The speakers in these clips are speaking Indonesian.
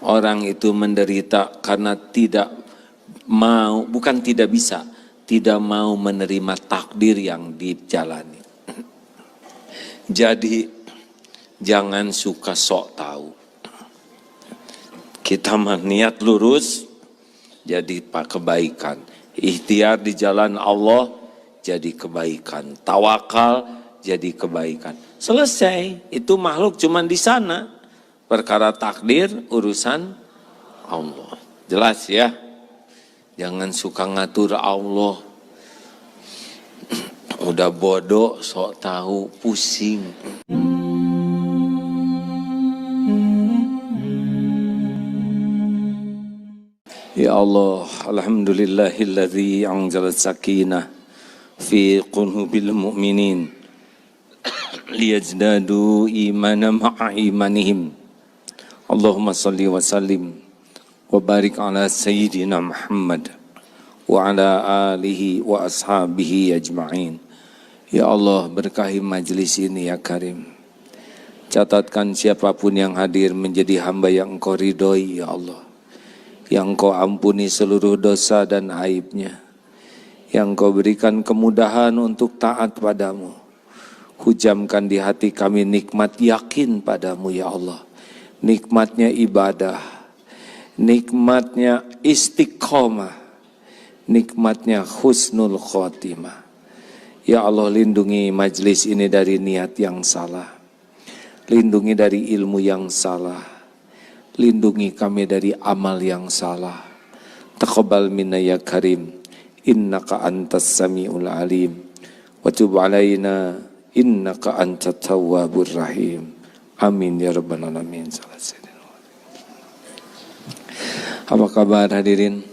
Orang itu menderita karena tidak mau, bukan tidak bisa, tidak mau menerima takdir yang dijalani. Jadi jangan suka sok tahu. Kita niat lurus jadi kebaikan. Ikhtiar di jalan Allah jadi kebaikan. Tawakal jadi kebaikan. Selesai. Itu makhluk cuman di sana. Perkara takdir urusan Allah. Jelas ya? Jangan suka ngatur Allah. Udah bodoh sok tahu, pusing. Ya Allah, alhamdulillahilladzi anzala sakinah fi qulubil mu'minin liyazdadu imanan ma'a imanihim. Allahumma salli wa sallim wa barik ala sayyidina Muhammad wa ala alihi wa ashabihi ajma'in. Ya Allah, berkahi majlis ini ya Karim. Catatkan siapapun yang hadir menjadi hamba yang Engkau ridhoi ya Allah. Yang Engkau ampuni seluruh dosa dan aibnya, yang Engkau berikan kemudahan untuk taat padamu. Hujamkan di hati kami nikmat yakin padamu ya Allah, nikmatnya ibadah, nikmatnya istiqomah, nikmatnya husnul khotimah. Ya Allah, lindungi majlis ini dari niat yang salah, lindungi dari ilmu yang salah, lindungi kami dari amal yang salah. Taqabbal minna ya Karim, innaka antas sami'ul alim, wa tub alaina innaka antat tawwabur rahim. Amin ya rabbal alamin. Apa kabar hadirin?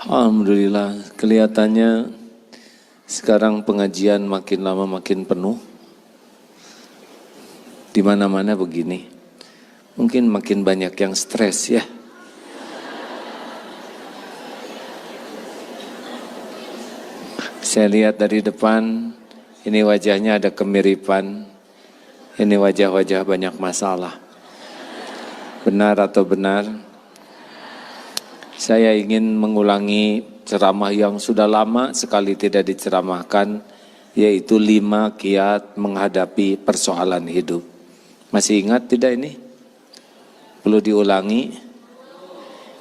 Alhamdulillah, kelihatannya sekarang pengajian makin lama makin penuh. Di mana-mana begini, mungkin makin banyak yang stres ya. Saya lihat dari depan, ini wajahnya ada kemiripan, ini wajah-wajah banyak masalah. Benar atau benar? Saya ingin mengulangi ceramah yang sudah lama sekali tidak diceramahkan, yaitu 5 kiat menghadapi persoalan hidup. Masih ingat tidak ini? Perlu diulangi?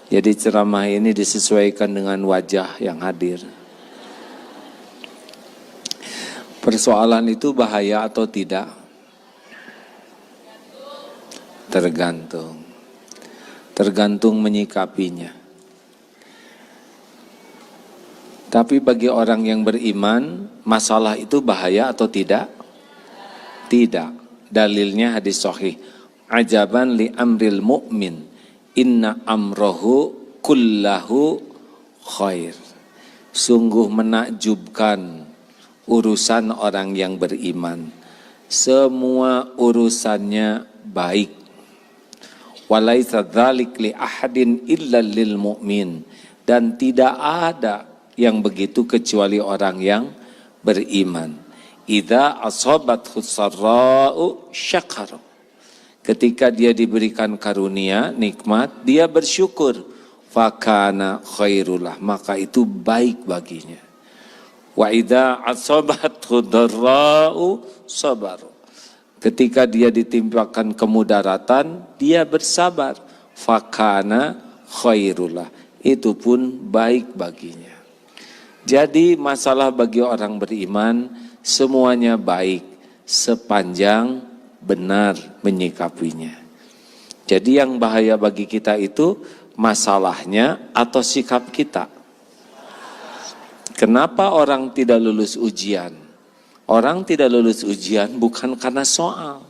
Jadi ceramah ini disesuaikan dengan wajah yang hadir. Persoalan itu bahaya atau tidak? Tergantung. Tergantung menyikapinya. Tapi bagi orang yang beriman, masalah itu bahaya atau tidak? Tidak. Dalilnya hadis sahih. Ajaban li amril mu'min, inna amrohu kullahu khair. Sungguh menakjubkan urusan orang yang beriman. Semua urusannya baik. Walaisa dzalik li ahadin illa lil mu'min. Dan tidak ada yang begitu kecuali orang yang beriman. Idza asabathu sarra'u syakara. Ketika dia diberikan karunia, nikmat, dia bersyukur. Fakana khairullah, maka itu baik baginya. Wa idza asabathu dharra'u sabar. Ketika dia ditimpakan kemudaratan, dia bersabar. Fakana khairullah, itu pun baik baginya. Jadi masalah bagi orang beriman semuanya baik sepanjang benar menyikapinya. Jadi yang bahaya bagi kita itu masalahnya atau sikap kita. Kenapa orang tidak lulus ujian? Orang tidak lulus ujian bukan karena soal.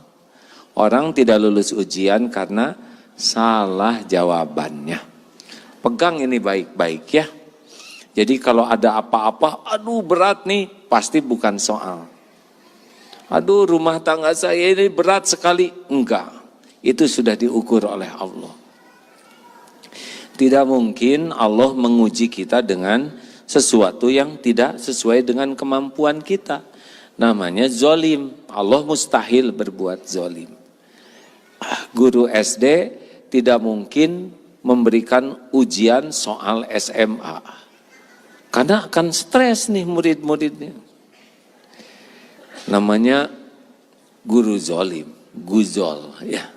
Orang tidak lulus ujian karena salah jawabannya. Pegang ini baik-baik ya. Jadi kalau ada apa-apa, aduh berat nih, pasti bukan soal. Aduh rumah tangga saya ini berat sekali. Enggak, itu sudah diukur oleh Allah. Tidak mungkin Allah menguji kita dengan sesuatu yang tidak sesuai dengan kemampuan kita. Namanya zolim. Allah mustahil berbuat zolim. Guru SD tidak mungkin memberikan ujian soal SMA. Karena akan stres nih murid-muridnya. Namanya guru zolim, guzol ya.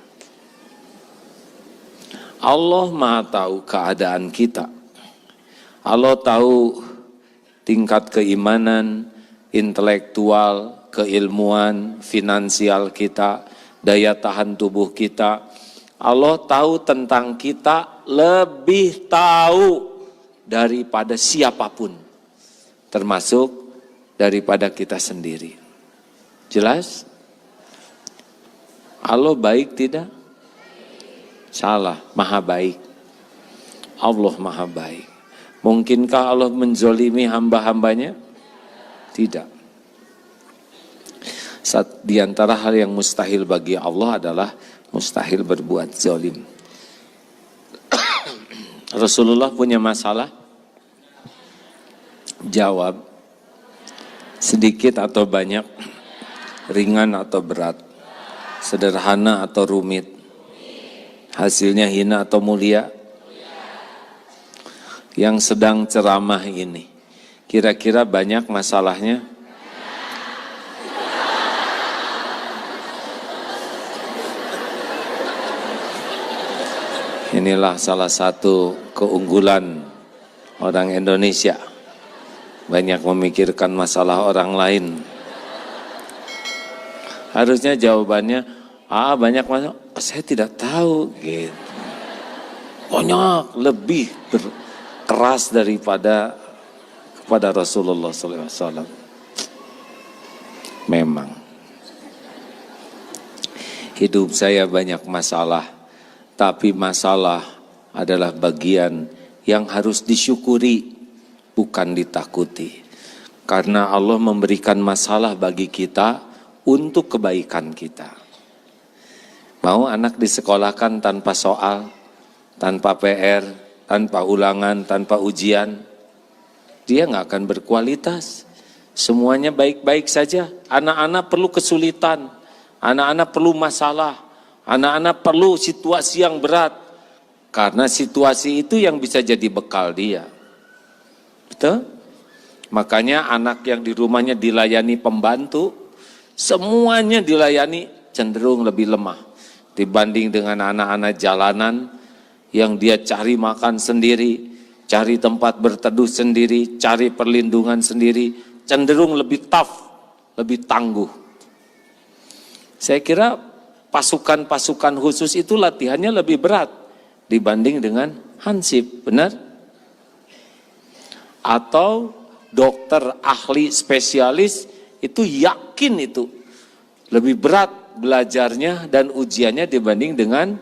Allah Maha tahu keadaan kita. Allah tahu tingkat keimanan, intelektual, keilmuan, finansial kita, daya tahan tubuh kita. Allah tahu tentang kita lebih tahu daripada siapapun, termasuk daripada kita sendiri. Jelas? Allah baik tidak? Salah, maha baik. Allah maha baik. Mungkinkah Allah menzolimi hamba-hambanya? Tidak. Di antara hal yang mustahil bagi Allah adalah mustahil berbuat zalim. Rasulullah punya masalah? Jawab. Sedikit atau banyak? Ringan atau berat? Sederhana atau rumit? Hasilnya hina atau mulia? Yang sedang ceramah ini, kira-kira banyak masalahnya? Inilah salah satu keunggulan orang Indonesia. Banyak memikirkan masalah orang lain. Harusnya jawabannya, banyak masalah. Saya tidak tahu, gitu. Banyak, lebih keras daripada kepada Rasulullah SAW. Memang hidup saya banyak masalah, tapi masalah adalah bagian yang harus disyukuri, bukan ditakuti. Karena Allah memberikan masalah bagi kita untuk kebaikan kita. Mau anak disekolahkan tanpa soal, tanpa PR, tanpa ulangan, tanpa ujian, dia nggak akan berkualitas. Semuanya baik-baik saja. Anak-anak perlu kesulitan, anak-anak perlu masalah, anak-anak perlu situasi yang berat. Karena situasi itu yang bisa jadi bekal dia. Betul? Makanya anak yang di rumahnya dilayani pembantu, semuanya dilayani cenderung lebih lemah dibanding dengan anak-anak jalanan yang dia cari makan sendiri, cari tempat berteduh sendiri, cari perlindungan sendiri, cenderung lebih tough, lebih tangguh. Saya kira pasukan-pasukan khusus itu latihannya lebih berat dibanding dengan hansip, benar? Atau dokter ahli spesialis itu yakin itu lebih berat belajarnya dan ujiannya dibanding dengan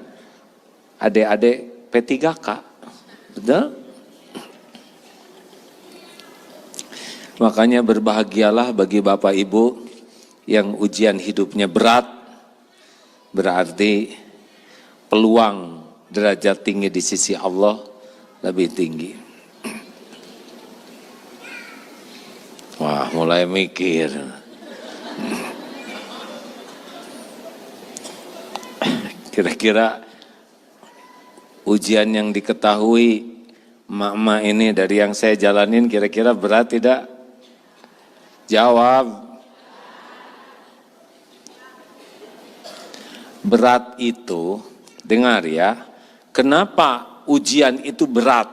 adik-adik P3K. Betul? Makanya berbahagialah bagi Bapak Ibu yang ujian hidupnya berat, berarti peluang derajat tinggi di sisi Allah lebih tinggi. Wah, mulai mikir. Kira-kira ujian yang diketahui emak-emak ini dari yang saya jalanin kira-kira berat tidak? Jawab. Berat itu, dengar ya, kenapa ujian itu berat?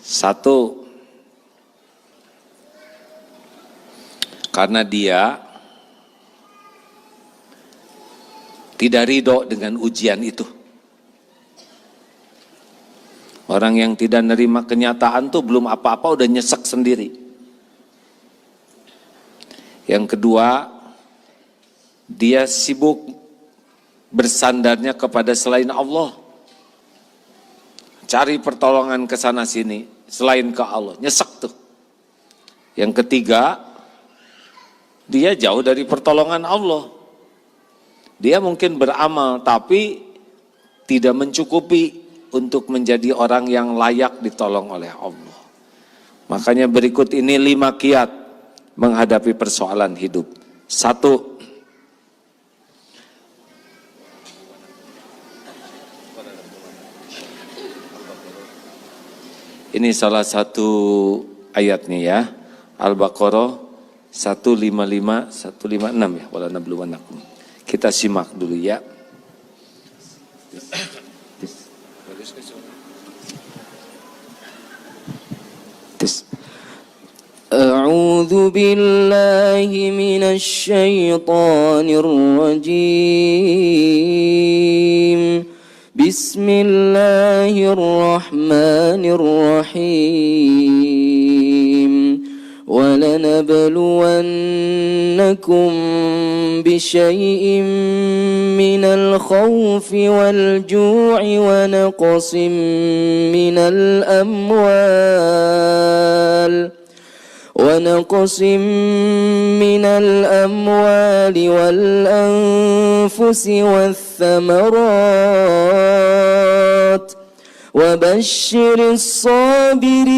Satu, karena dia tidak ridho dengan ujian itu. Orang yang tidak nerima kenyataan tuh belum apa-apa udah nyesek sendiri. Yang kedua, dia sibuk bersandarnya kepada selain Allah. Cari pertolongan ke sana sini selain ke Allah, nyesek tuh. Yang ketiga, dia jauh dari pertolongan Allah. Dia mungkin beramal tapi tidak mencukupi untuk menjadi orang yang layak ditolong oleh Allah. Makanya berikut ini 5 kiat menghadapi persoalan hidup. 1, Ini salah satu ayatnya ya. Al-Baqarah 155, 156 ya. Wala nabluwannakum. Kita simak dulu ya. أعوذ بالله من الشيطان الرجيم بسم الله الرحمن الرحيم ولنبلونكم بشيء من الخوف والجوع ونقص من الأموال والأنفس والثمرات وبشر الصابرين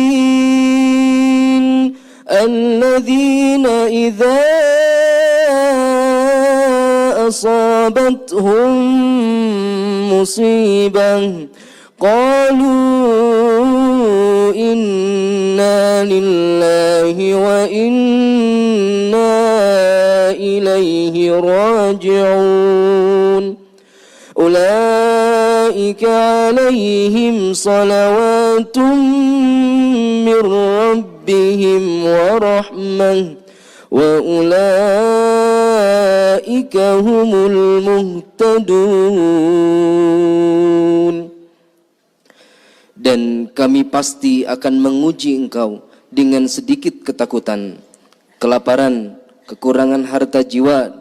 الذين إذا أصابتهم مصيبة قالوا إنا لله وإنا إليه راجعون أولئك عليهم صلوات من ربهم ورحمة وأولئك هم المهتدون. Dan kami pasti akan menguji engkau dengan sedikit ketakutan, kelaparan, kekurangan harta jiwa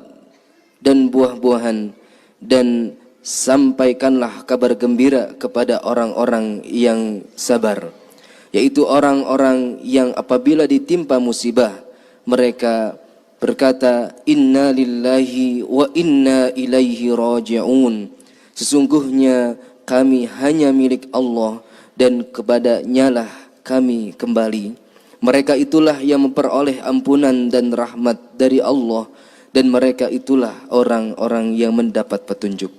dan buah-buahan, dan sampaikanlah kabar gembira kepada orang-orang yang sabar, yaitu orang-orang yang apabila ditimpa musibah mereka berkata inna lillahi wa inna ilaihi raji'un, sesungguhnya kami hanya milik Allah dan kepadanya-lah kami kembali. Mereka itulah yang memperoleh ampunan dan rahmat dari Allah, dan mereka itulah orang-orang yang mendapat petunjuk.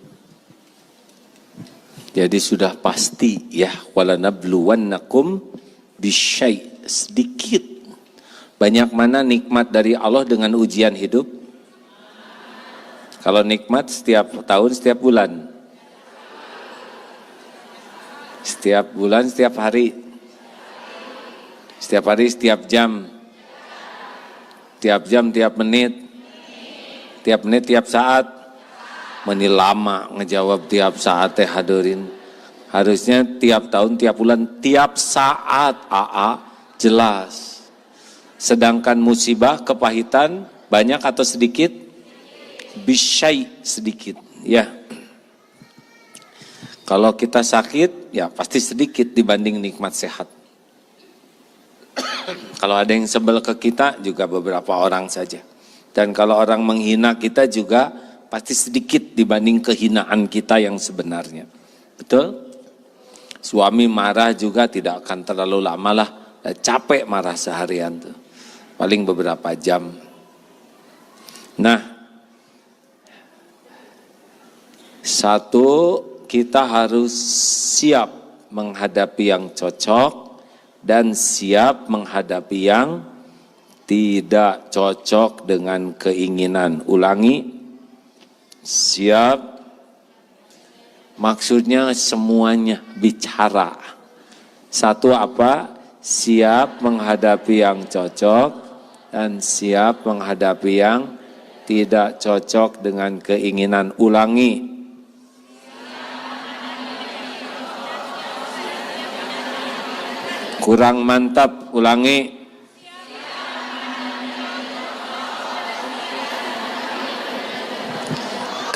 Jadi sudah pasti ya, walanabluwannakum bisyai', sedikit. Banyak mana nikmat dari Allah dengan ujian hidup? Kalau nikmat setiap tahun, setiap bulan. Setiap bulan, setiap hari. Setiap hari, setiap jam. Tiap jam, tiap menit. Tiap menit, tiap saat. Meni lama ngejawab tiap saat teh hadirin. Harusnya tiap tahun, tiap bulan, tiap saat. Jelas. Sedangkan musibah, kepahitan banyak atau sedikit? Bisyai, sedikit. Ya. Kalau kita sakit, ya pasti sedikit dibanding nikmat sehat. Kalau ada yang sebel ke kita, juga beberapa orang saja. Dan kalau orang menghina kita juga pasti sedikit dibanding kehinaan kita yang sebenarnya. Betul? Suami marah juga tidak akan terlalu lama lah. Capek marah seharian tuh. Paling beberapa jam. Nah, satu, kita harus siap menghadapi yang cocok dan siap menghadapi yang tidak cocok dengan keinginan. Ulangi, siap, maksudnya semuanya bicara. Satu apa? Siap menghadapi yang cocok dan siap menghadapi yang tidak cocok dengan keinginan. Ulangi. Kurang mantap, ulangi.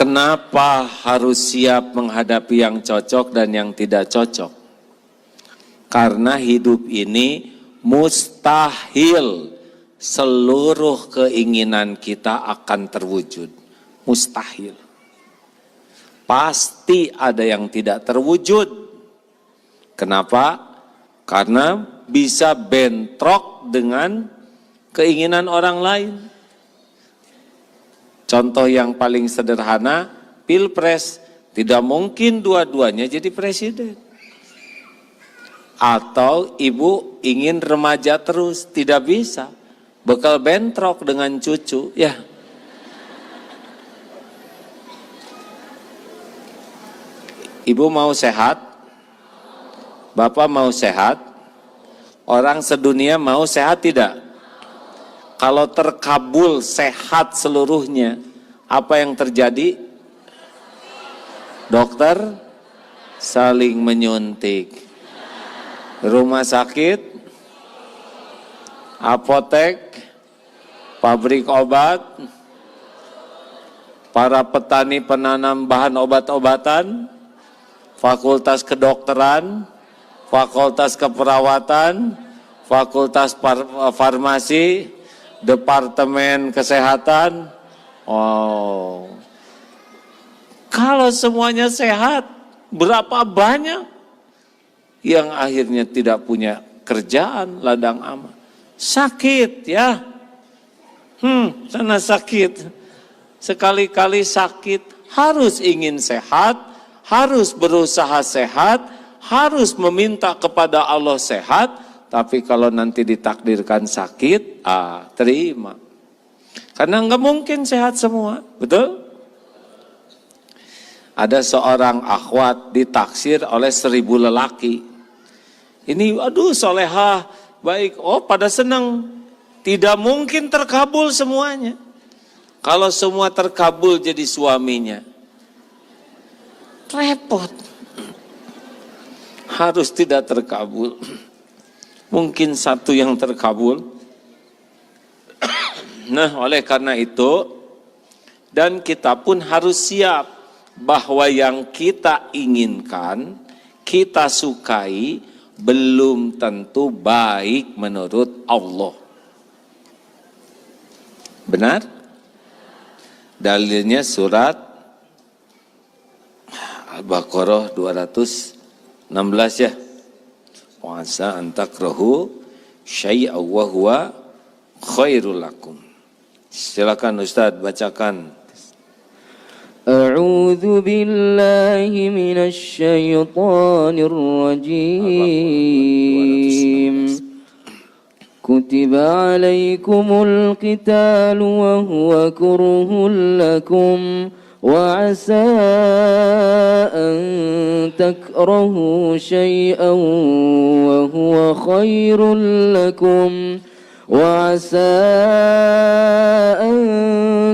Kenapa harus siap menghadapi yang cocok dan yang tidak cocok? Karena hidup ini mustahil seluruh keinginan kita akan terwujud. Mustahil. Pasti ada yang tidak terwujud. Kenapa? Karena bisa bentrok dengan keinginan orang lain. Contoh yang paling sederhana, pilpres. Tidak mungkin dua-duanya jadi presiden. Atau ibu ingin remaja terus, tidak bisa. Bekal bentrok dengan cucu, ya. Ibu mau sehat, bapak mau sehat, orang sedunia mau sehat tidak? Kalau terkabul sehat seluruhnya, apa yang terjadi? Dokter saling menyuntik. Rumah sakit, apotek, pabrik obat, para petani penanam bahan obat-obatan, fakultas kedokteran, fakultas keperawatan, fakultas farmasi, departemen kesehatan. Oh, kalau semuanya sehat, berapa banyak yang akhirnya tidak punya kerjaan, ladang amal, sakit ya. Sana sakit, sekali-kali sakit, harus ingin sehat, harus berusaha sehat, harus meminta kepada Allah sehat, tapi kalau nanti ditakdirkan sakit, terima. Karena nggak mungkin sehat semua, betul? Ada seorang akhwat ditaksir oleh 1000 lelaki. Ini, aduh solehah, baik, oh pada senang. Tidak mungkin terkabul semuanya. Kalau semua terkabul jadi suaminya, repot. Harus tidak terkabul. Mungkin satu yang terkabul. Nah, oleh karena itu, dan kita pun harus siap bahwa yang kita inginkan, kita sukai, belum tentu baik menurut Allah. Benar? Dalilnya surat Al-Baqarah 216 ya. Wa asa an takrahu syai'an wa huwa khairul lakum. Silakan Ustaz bacakan. A'udzu billahi minasy syaithanir rajim. Kutiba alaikumul qitalu wa huwa kurhun lakum wa asa an takrahu syai'an wa huwa khairul lakum wa asa an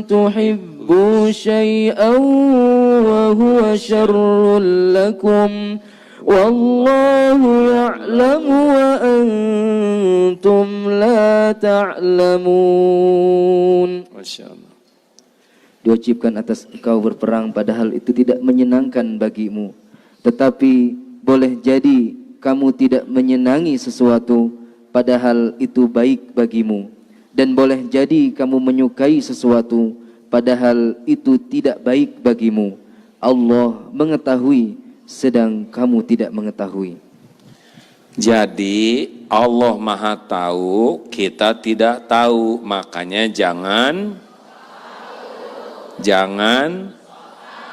tuhibbu syai'an wa huwa syarrul lakum wallahu ya'lamu wa antum la ta'lamun. Masya Allah. Diwajibkan atas engkau berperang padahal itu tidak menyenangkan bagimu. Tetapi boleh jadi kamu tidak menyenangi sesuatu padahal itu baik bagimu. Dan boleh jadi kamu menyukai sesuatu padahal itu tidak baik bagimu. Allah mengetahui sedang kamu tidak mengetahui. Jadi Allah Maha Tahu, kita tidak tahu, makanya jangan,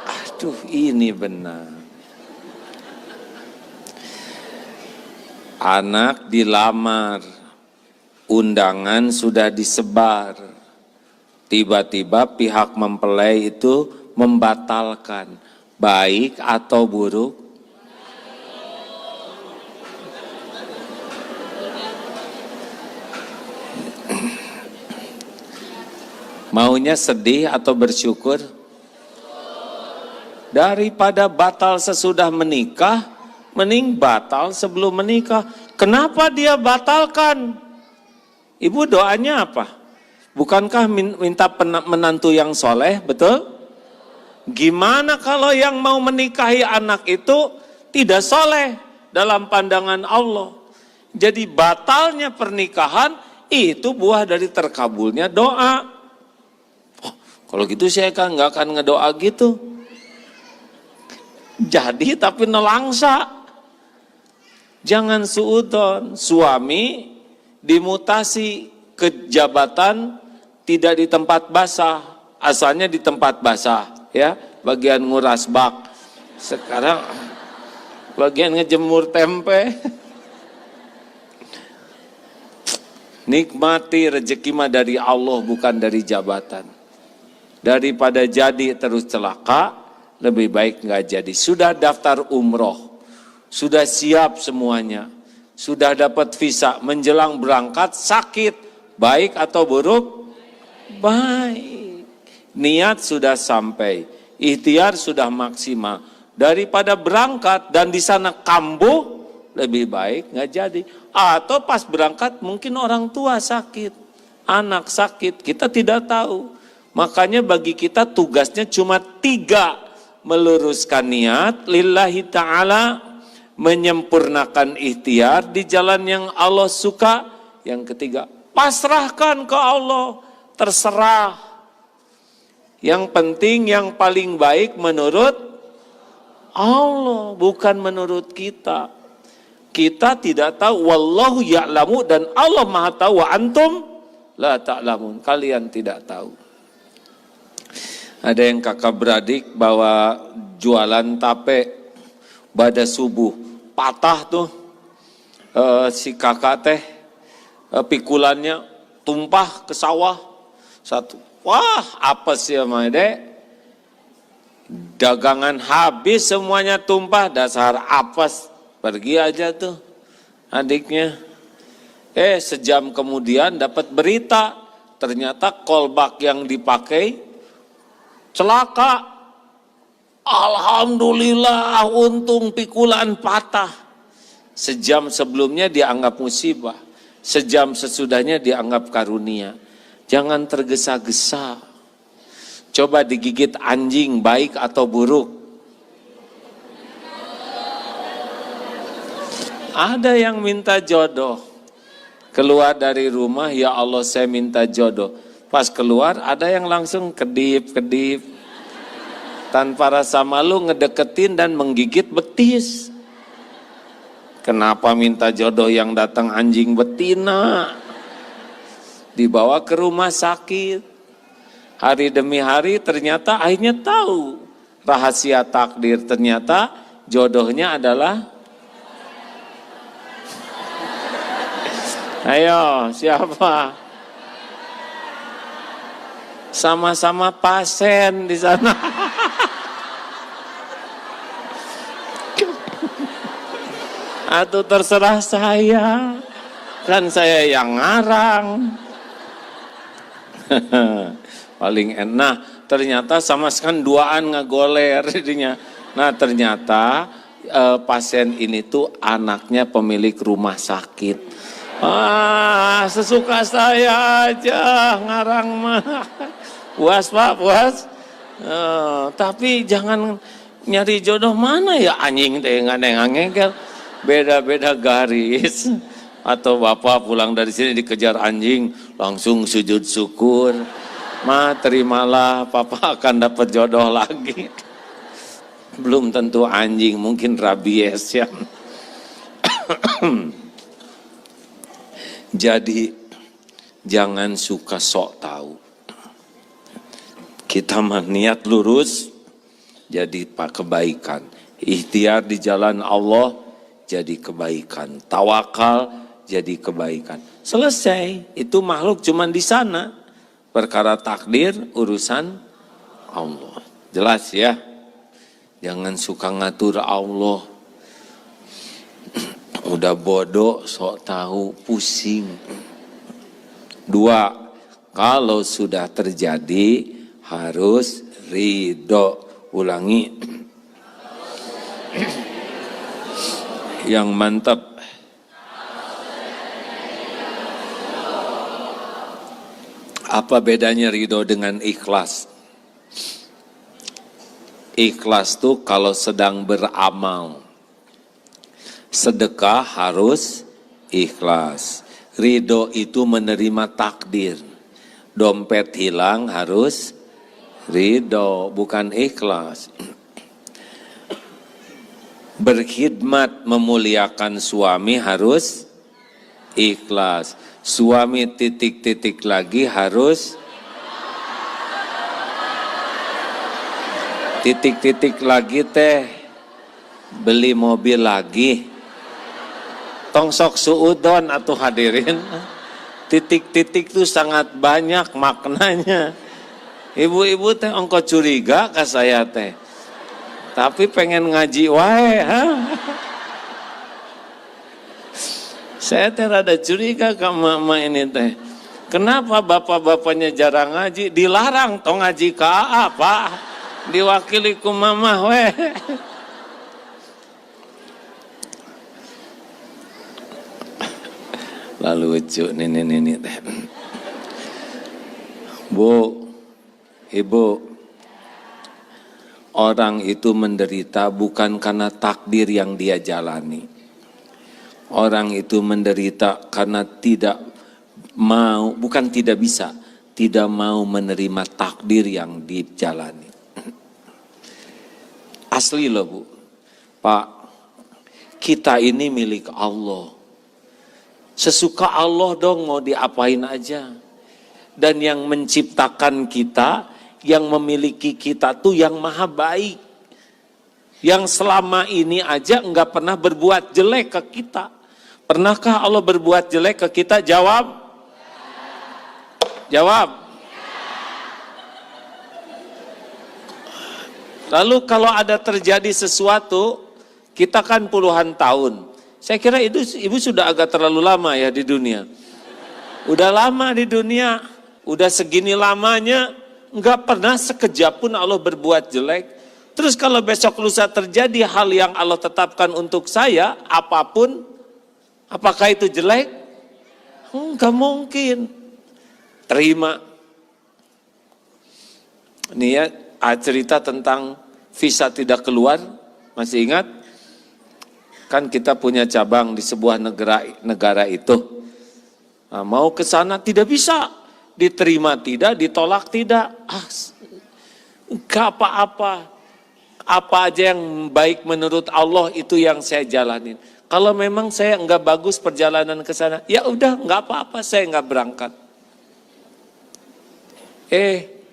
aduh ini benar. Anak dilamar, undangan sudah disebar, tiba-tiba pihak mempelai itu membatalkan. Baik atau buruk? Maunya sedih atau bersyukur? Daripada batal sesudah menikah, mending batal sebelum menikah. Kenapa dia batalkan? Ibu doanya apa? Bukankah minta menantu yang soleh, betul? Gimana kalau yang mau menikahi anak itu tidak soleh dalam pandangan Allah? Jadi batalnya pernikahan itu buah dari terkabulnya doa. Oh, kalau gitu saya kan nggak akan ngedoa gitu. Jadi tapi nelangsa. Jangan suudon. Suami dimutasi ke jabatan tidak di tempat basah, asalnya di tempat basah. Ya, bagian nguras bak. Sekarang bagian ngejemur tempe. Nikmati rezeki mah dari Allah, bukan dari jabatan. Daripada jadi terus celaka, lebih baik nggak jadi. Sudah daftar umroh, sudah siap semuanya, sudah dapat visa, menjelang berangkat sakit, baik atau buruk? Baik. Niat sudah sampai, ikhtiar sudah maksimal. Daripada berangkat dan di sana kambuh, lebih baik nggak jadi. Atau pas berangkat mungkin orang tua sakit, anak sakit, kita tidak tahu. Makanya bagi kita tugasnya cuma 3, meluruskan niat lillahi ta'ala, menyempurnakan ikhtiar di jalan yang Allah suka. Yang ketiga, pasrahkan ke Allah, terserah. Yang penting yang paling baik menurut Allah, bukan menurut kita. Kita tidak tahu, wallahu ya'lamu, dan Allah Maha tahu, wa antum la ta'lamun, kalian tidak tahu. Ada yang kakak beradik bawa jualan tape, pada subuh patah tuh si kakak teh, pikulannya tumpah ke sawah satu. Wah, apa sih sama dek? Dagangan habis semuanya tumpah, dasar apes. Pergi aja tuh adiknya. Sejam kemudian dapat berita, ternyata kolbak yang dipakai celaka. Alhamdulillah, untung pikulan patah. Sejam sebelumnya dianggap musibah, sejam sesudahnya dianggap karunia. Jangan tergesa-gesa. Coba digigit anjing, baik atau buruk? Ada yang minta jodoh, keluar dari rumah, ya Allah saya minta jodoh. Pas keluar ada yang langsung kedip-kedip, tanpa rasa malu ngedeketin dan menggigit betis. Kenapa minta jodoh yang datang anjing betina? Dibawa ke rumah sakit. Hari demi hari ternyata akhirnya tahu rahasia takdir. Ternyata jodohnya adalah, ayo siapa? Sama-sama pasien di sana. Atau terserah saya, kan saya yang ngarang. Paling enak. Ternyata sama sekali duaan ngegoler jadinya. Nah ternyata pasien ini tuh anaknya pemilik rumah sakit. Sesuka saya aja ngarang mah. Puas Pak, puas. Tapi jangan nyari jodoh mana ya anjing teh ngangengkel. Beda-beda garis. Atau bapak pulang dari sini dikejar anjing, langsung sujud syukur. Ma, terimalah, papa akan dapat jodoh lagi. Belum tentu anjing, mungkin rabies ya. Jadi jangan suka sok tahu. Kita mah niat lurus, jadi kebaikan. Ikhtiar di jalan Allah, jadi kebaikan. Tawakal, jadi kebaikan. Selesai. Itu makhluk cuman di sana. Perkara takdir urusan Allah. Jelas ya. Jangan suka ngatur Allah. Udah bodoh sok tahu, pusing. 2, kalau sudah terjadi harus ridho. Ulangi. Yang mantap. Apa bedanya ridho dengan ikhlas? Ikhlas tuh kalau sedang beramal. Sedekah harus ikhlas. Ridho itu menerima takdir. Dompet hilang harus ridho, bukan ikhlas. Berkhidmat memuliakan suami harus ikhlas. Suami titik-titik lagi harus titik-titik lagi teh beli mobil lagi. Tong sok suudon atuh hadirin. Titik-titik itu sangat banyak maknanya. Ibu-ibu teh ongko curiga ke saya teh. Tapi pengen ngaji wae, ha? Saya teh rada curiga ke mama ini teh. Kenapa bapak-bapaknya jarang ngaji? Dilarang tong ngaji ke apa? Diwakili ku mama weh. Lalu lucu nini teh. Bu, ibu, orang itu menderita bukan karena takdir yang dia jalani. Orang itu menderita karena tidak mau, bukan tidak bisa, tidak mau menerima takdir yang dijalani. Asli loh Bu, Pak, kita ini milik Allah. Sesuka Allah dong mau diapain aja. Dan yang menciptakan kita, yang memiliki kita tuh yang maha baik. Yang selama ini aja enggak pernah berbuat jelek ke kita. Pernahkah Allah berbuat jelek ke kita? Jawab. Jawab. Lalu kalau ada terjadi sesuatu, kita kan puluhan tahun. Saya kira itu ibu sudah agak terlalu lama ya di dunia. Udah lama di dunia, udah segini lamanya, enggak pernah sekejap pun Allah berbuat jelek. Terus kalau besok lusa terjadi hal yang Allah tetapkan untuk saya, apapun, apakah itu jelek? Enggak mungkin. Terima. Ini ya cerita tentang visa tidak keluar, masih ingat? Kan kita punya cabang di sebuah negara itu. Nah, mau ke sana tidak bisa, diterima tidak, ditolak tidak. Enggak apa-apa. Apa aja yang baik menurut Allah itu yang saya jalanin. Kalau memang saya enggak bagus perjalanan ke sana, ya udah enggak apa-apa, saya enggak berangkat.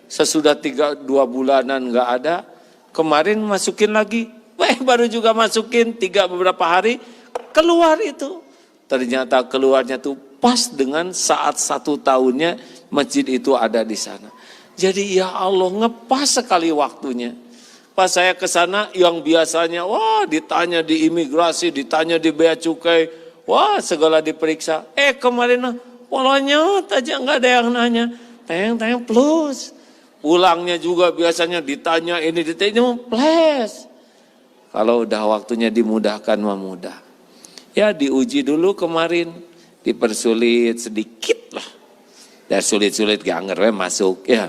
Sesudah 2 bulanan enggak ada, kemarin masukin lagi. Baru juga masukin 3 beberapa hari, keluar itu. Ternyata keluarnya tuh pas dengan saat 1 tahunnya masjid itu ada di sana. Jadi ya Allah ngepas sekali waktunya. Pas saya ke sana yang biasanya wah ditanya di imigrasi, ditanya di bea cukai, wah segala diperiksa. Kemarin polanya aja nggak ada yang nanya. Teng plus. Pulangnya juga biasanya ditanya ini ditanya plus. Kalau udah waktunya dimudahkan mah mudah. Ya diuji dulu kemarin, dipersulit sedikit lah. Dan sulit-sulit gak ngerti masuk ya.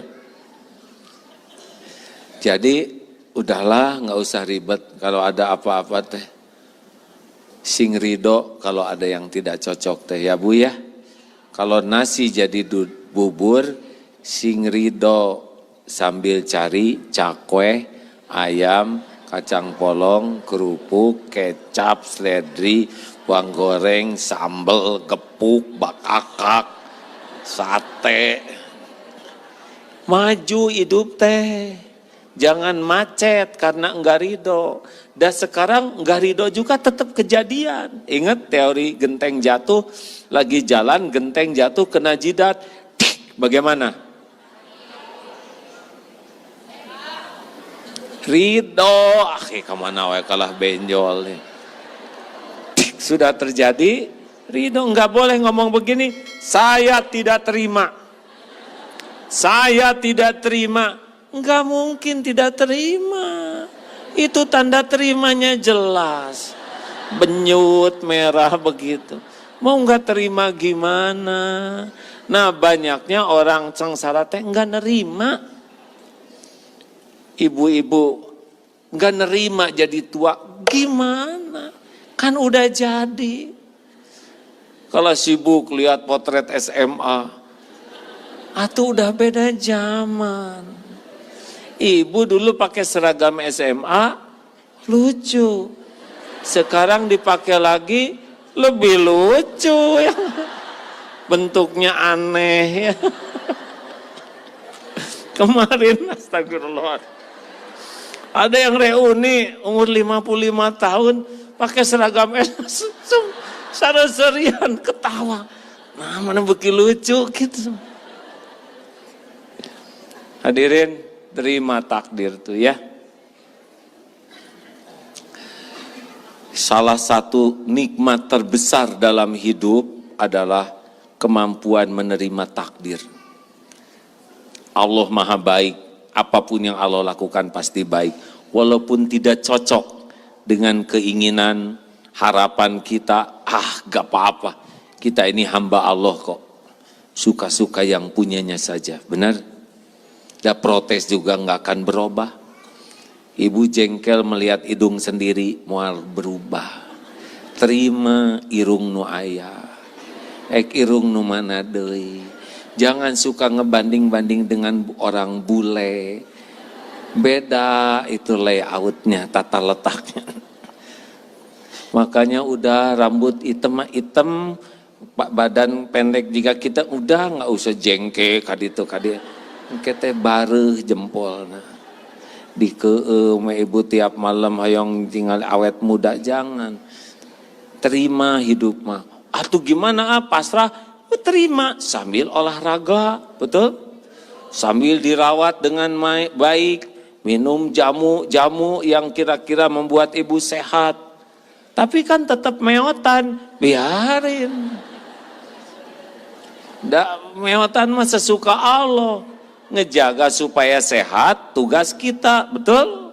Jadi udahlah nggak usah ribet kalau ada apa-apa teh. Sing ridho kalau ada yang tidak cocok teh ya Bu ya. Kalau nasi jadi bubur, sing ridho sambil cari cakwe, ayam, kacang polong, kerupuk, kecap, seledri, bawang goreng, sambal, gepuk, bakakak, sate. Maju hidup teh. Jangan macet karena enggak ridho. Dan sekarang enggak ridho juga tetap kejadian. Ingat teori genteng jatuh, lagi jalan genteng jatuh kena jidat. Bagaimana? Ridho, kemana wae kalah benjol nih. Sudah terjadi, ridho. Enggak boleh ngomong begini, saya tidak terima. Saya tidak terima. Enggak mungkin tidak terima. Itu tanda terimanya jelas. Benyut, merah begitu. Mau enggak terima gimana? Nah banyaknya orang sengsara teh enggak nerima. Ibu-ibu enggak nerima jadi tua, gimana? Kan udah jadi. Kalau sibuk lihat potret SMA, atau udah beda zaman. Ibu dulu pakai seragam SMA, lucu. Sekarang dipakai lagi, lebih lucu. Ya. Bentuknya aneh. Ya. Kemarin, astagfirullah. Ada yang reuni umur 55 tahun pakai seragam serian ketawa. Nah, mana beki lucu gitu. Hadirin, terima takdir tuh ya. Salah satu nikmat terbesar dalam hidup adalah kemampuan menerima takdir. Allah Maha baik, apapun yang Allah lakukan pasti baik. Walaupun tidak cocok dengan keinginan, harapan kita, gak apa-apa. Kita ini hamba Allah kok. Suka-suka yang punyanya saja, benar? Dan protes juga gak akan berubah. Ibu jengkel melihat hidung sendiri, mual berubah. Terima irung nu ayah. Irung nu mana deui. Jangan suka ngebanding-banding dengan orang bule. Beda itu layoutnya, tata letaknya. Makanya udah rambut hitam, badan pendek jika kita udah nggak usah jengke kaditu kita baru jempol. Nah. Ibu tiap malam hayong tinggal awet muda, jangan. Terima hidup mah. Atuh gimana pasrah? Terima sambil olahraga, betul? Sambil dirawat dengan baik, minum jamu yang kira-kira membuat ibu sehat. Tapi kan tetap meotan, biarin. Meotan mah sesuka Allah. Ngejaga supaya sehat, tugas kita, betul?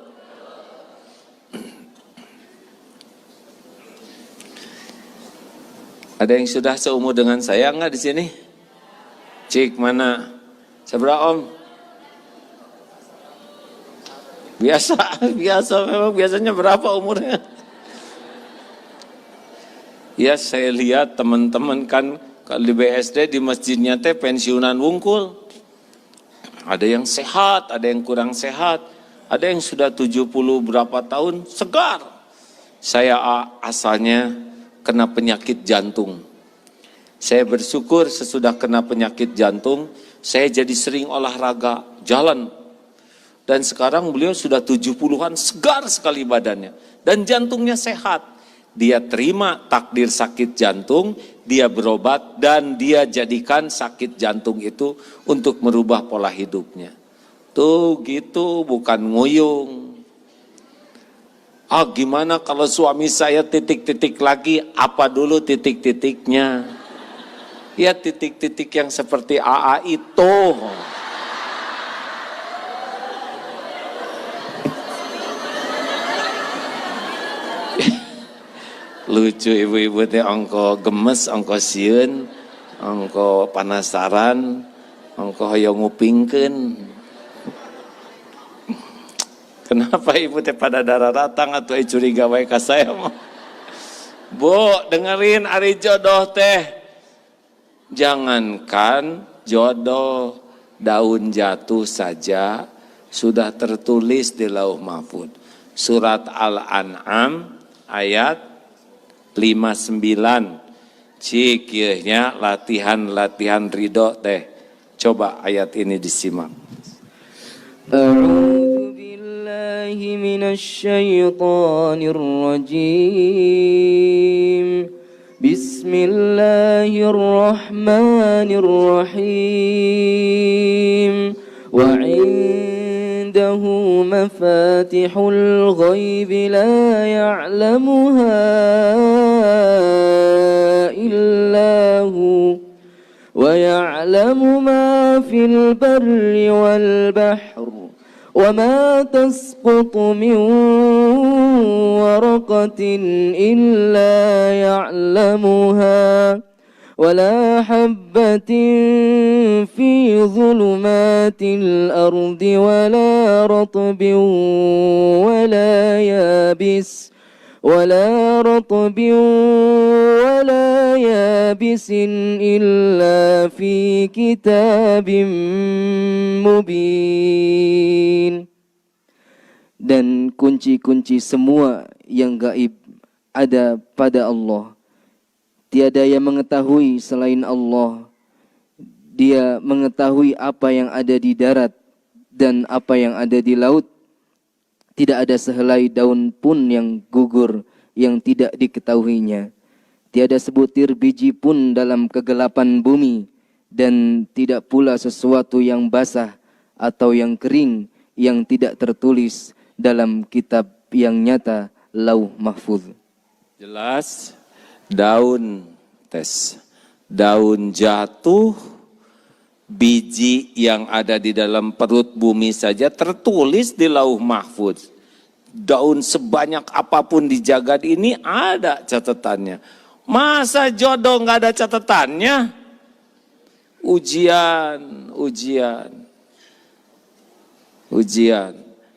Ada yang sudah seumur dengan saya enggak di sini? Cik mana? Seberapa om? Biasa memang biasanya berapa umurnya? Ya saya lihat teman-teman kan kalau di BSD di masjidnya teh pensiunan wungkul. Ada yang sehat, ada yang kurang sehat, ada yang sudah 70 berapa tahun, segar. Saya asalnya kena penyakit jantung. Saya bersyukur sesudah kena penyakit jantung, saya jadi sering olahraga, jalan. Dan sekarang beliau sudah 70-an, segar sekali badannya. Dan jantungnya sehat. Dia terima takdir sakit jantung, dia berobat dan dia jadikan sakit jantung itu untuk merubah pola hidupnya. Tuh gitu, bukan nguyung. Gimana kalau suami saya titik-titik lagi, apa dulu titik-titiknya? Ya titik-titik yang seperti AA itu. Lucu ibu-ibu teh ongko gemes, ongko sieun, ongko penasaran, ongko hoyong ngupingkeun. Kenapa ibu teh pada darah datang atau curiga wae ka saya mah? Bu, dengerin ari jodoh teh. Jangankan jodoh, daun jatuh saja sudah tertulis di Lauh Mahfuz. Surat Al-An'am ayat 59. Cikirnya latihan ridho teh. Coba ayat ini disimak. A'udzu billahi minasy syaithanir rajim. Bismillahirrahmanirrahim. Wa 'indahu mafatihul ghaib la ya'lamuha إلا هو ويعلم ما في البر والبحر وما تسقط من ورقة إلا يعلمها ولا حبة في ظلمات الأرض ولا رطب ولا يابس ولا رطب ولا يابس إلا في كتاب مبين. Dan kunci-kunci semua yang gaib ada pada Allah. Tiada yang mengetahui selain Allah. Dia mengetahui apa yang ada di darat dan apa yang ada di laut. Tidak ada sehelai daun pun yang gugur yang tidak diketahuinya. Tiada sebutir biji pun dalam kegelapan bumi, dan tidak pula sesuatu yang basah atau yang kering yang tidak tertulis dalam kitab yang nyata Lauh Mahfuz. Jelas, daun jatuh, biji yang ada di dalam perut bumi saja tertulis di Lauh Mahfuz. Daun sebanyak apapun di jagat ini ada catatannya. Masa jodoh nggak ada catatannya? Ujian.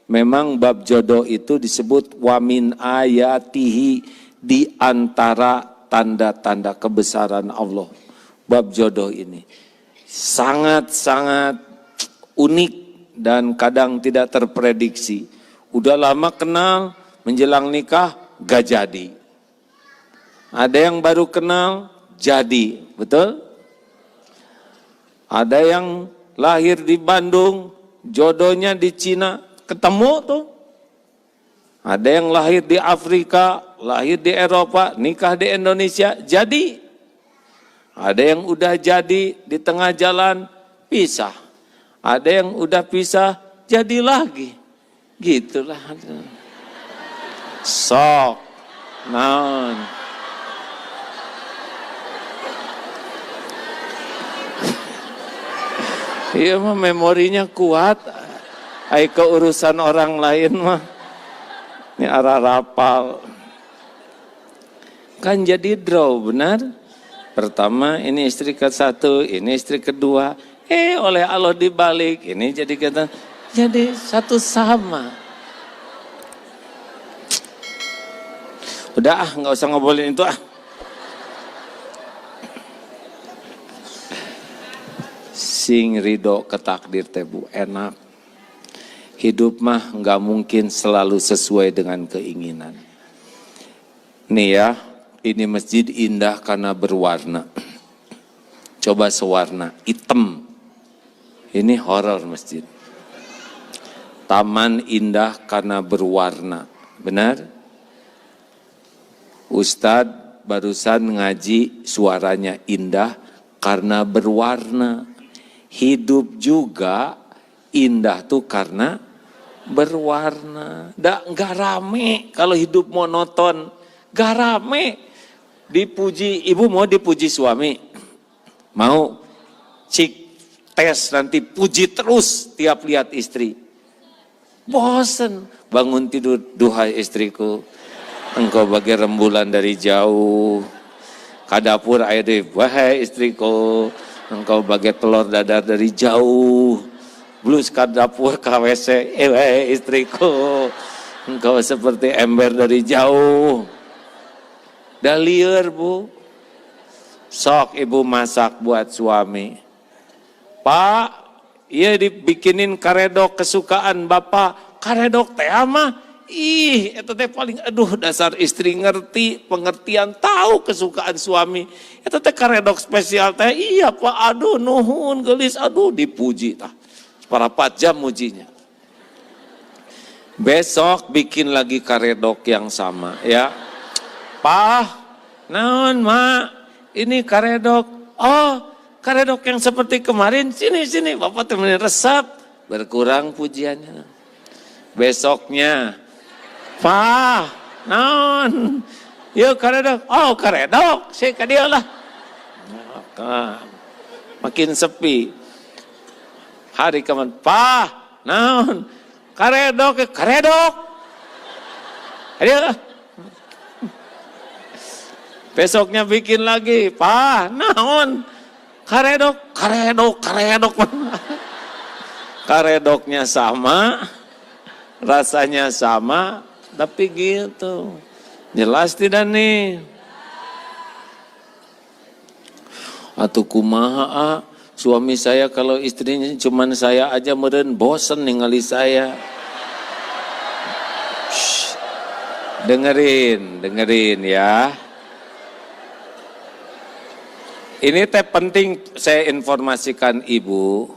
Memang bab jodoh itu disebut wamin ayatihi, di antara tanda-tanda kebesaran Allah. Bab jodoh ini sangat-sangat unik dan kadang tidak terprediksi. Udah lama kenal, menjelang nikah gak jadi. Ada yang baru kenal, jadi, betul? Ada yang lahir di Bandung, jodohnya di Cina, ketemu tuh. Ada yang lahir di Afrika, lahir di Eropa, nikah di Indonesia, jadi. Ada yang udah jadi di tengah jalan, pisah. Ada yang udah pisah, jadi lagi. Gitulah. Sok, naon. Iya mah memorinya kuat. Ai keurusan orang lain mah. Ini arah rapal. Kan jadi draw, benar? Pertama ini istri ke-1, ini istri kedua. Oleh Allah dibalik, ini jadi satu sama. Udah nggak usah ngobrolin itu Sing ridho ke takdir tebu enak. Hidup mah nggak mungkin selalu sesuai dengan keinginan. Nih ya, ini masjid indah karena berwarna. Coba sewarna, hitam. Ini horor masjid. Taman indah karena berwarna, benar? Ustadz barusan ngaji suaranya indah karena berwarna. Hidup juga indah tuh karena berwarna. Nggak rame kalau hidup monoton. Nggak rame. Dipuji, ibu mau dipuji suami? Mau? Cik tes nanti puji terus tiap lihat istri. Bosen. Bangun tidur, duhai istriku, engkau bagai rembulan dari jauh. Kadapur air deh, wahai istriku, engkau bagai telur dadar dari jauh. Blus kadapur KWC, wahai istriku, engkau seperti ember dari jauh. Dah liar bu. Sok ibu masak buat suami. Pak, iya dibikinin karedok kesukaan bapak. Karedok teh mah, itu teh paling, aduh dasar istri ngerti, pengertian, tahu kesukaan suami. Itu teh karedok spesial teh, iya pak, aduh nuhun gelis, aduh dipuji tah. Para 4 jam mujinya. Besok bikin lagi karedok yang sama ya. Pak, naon mak, ini karedok. Oh, karedok yang seperti kemarin, sini bapak temenin resep. Berkurang pujiannya. Besoknya, Pak, naon, yuk karedok. Oh karedok, saya ke dia lah. Makin sepi. Hari kemudian, Pak, naon, karedok. Dia lah. Besoknya bikin lagi, Pak, naon, karedok. Karedoknya sama, rasanya sama, tapi gitu. Jelas tidak nih? Atuh kumaha suami saya kalau istrinya cuman saya aja meureun bosen ningali saya. Shh. Dengerin ya. Ini teh penting saya informasikan ibu,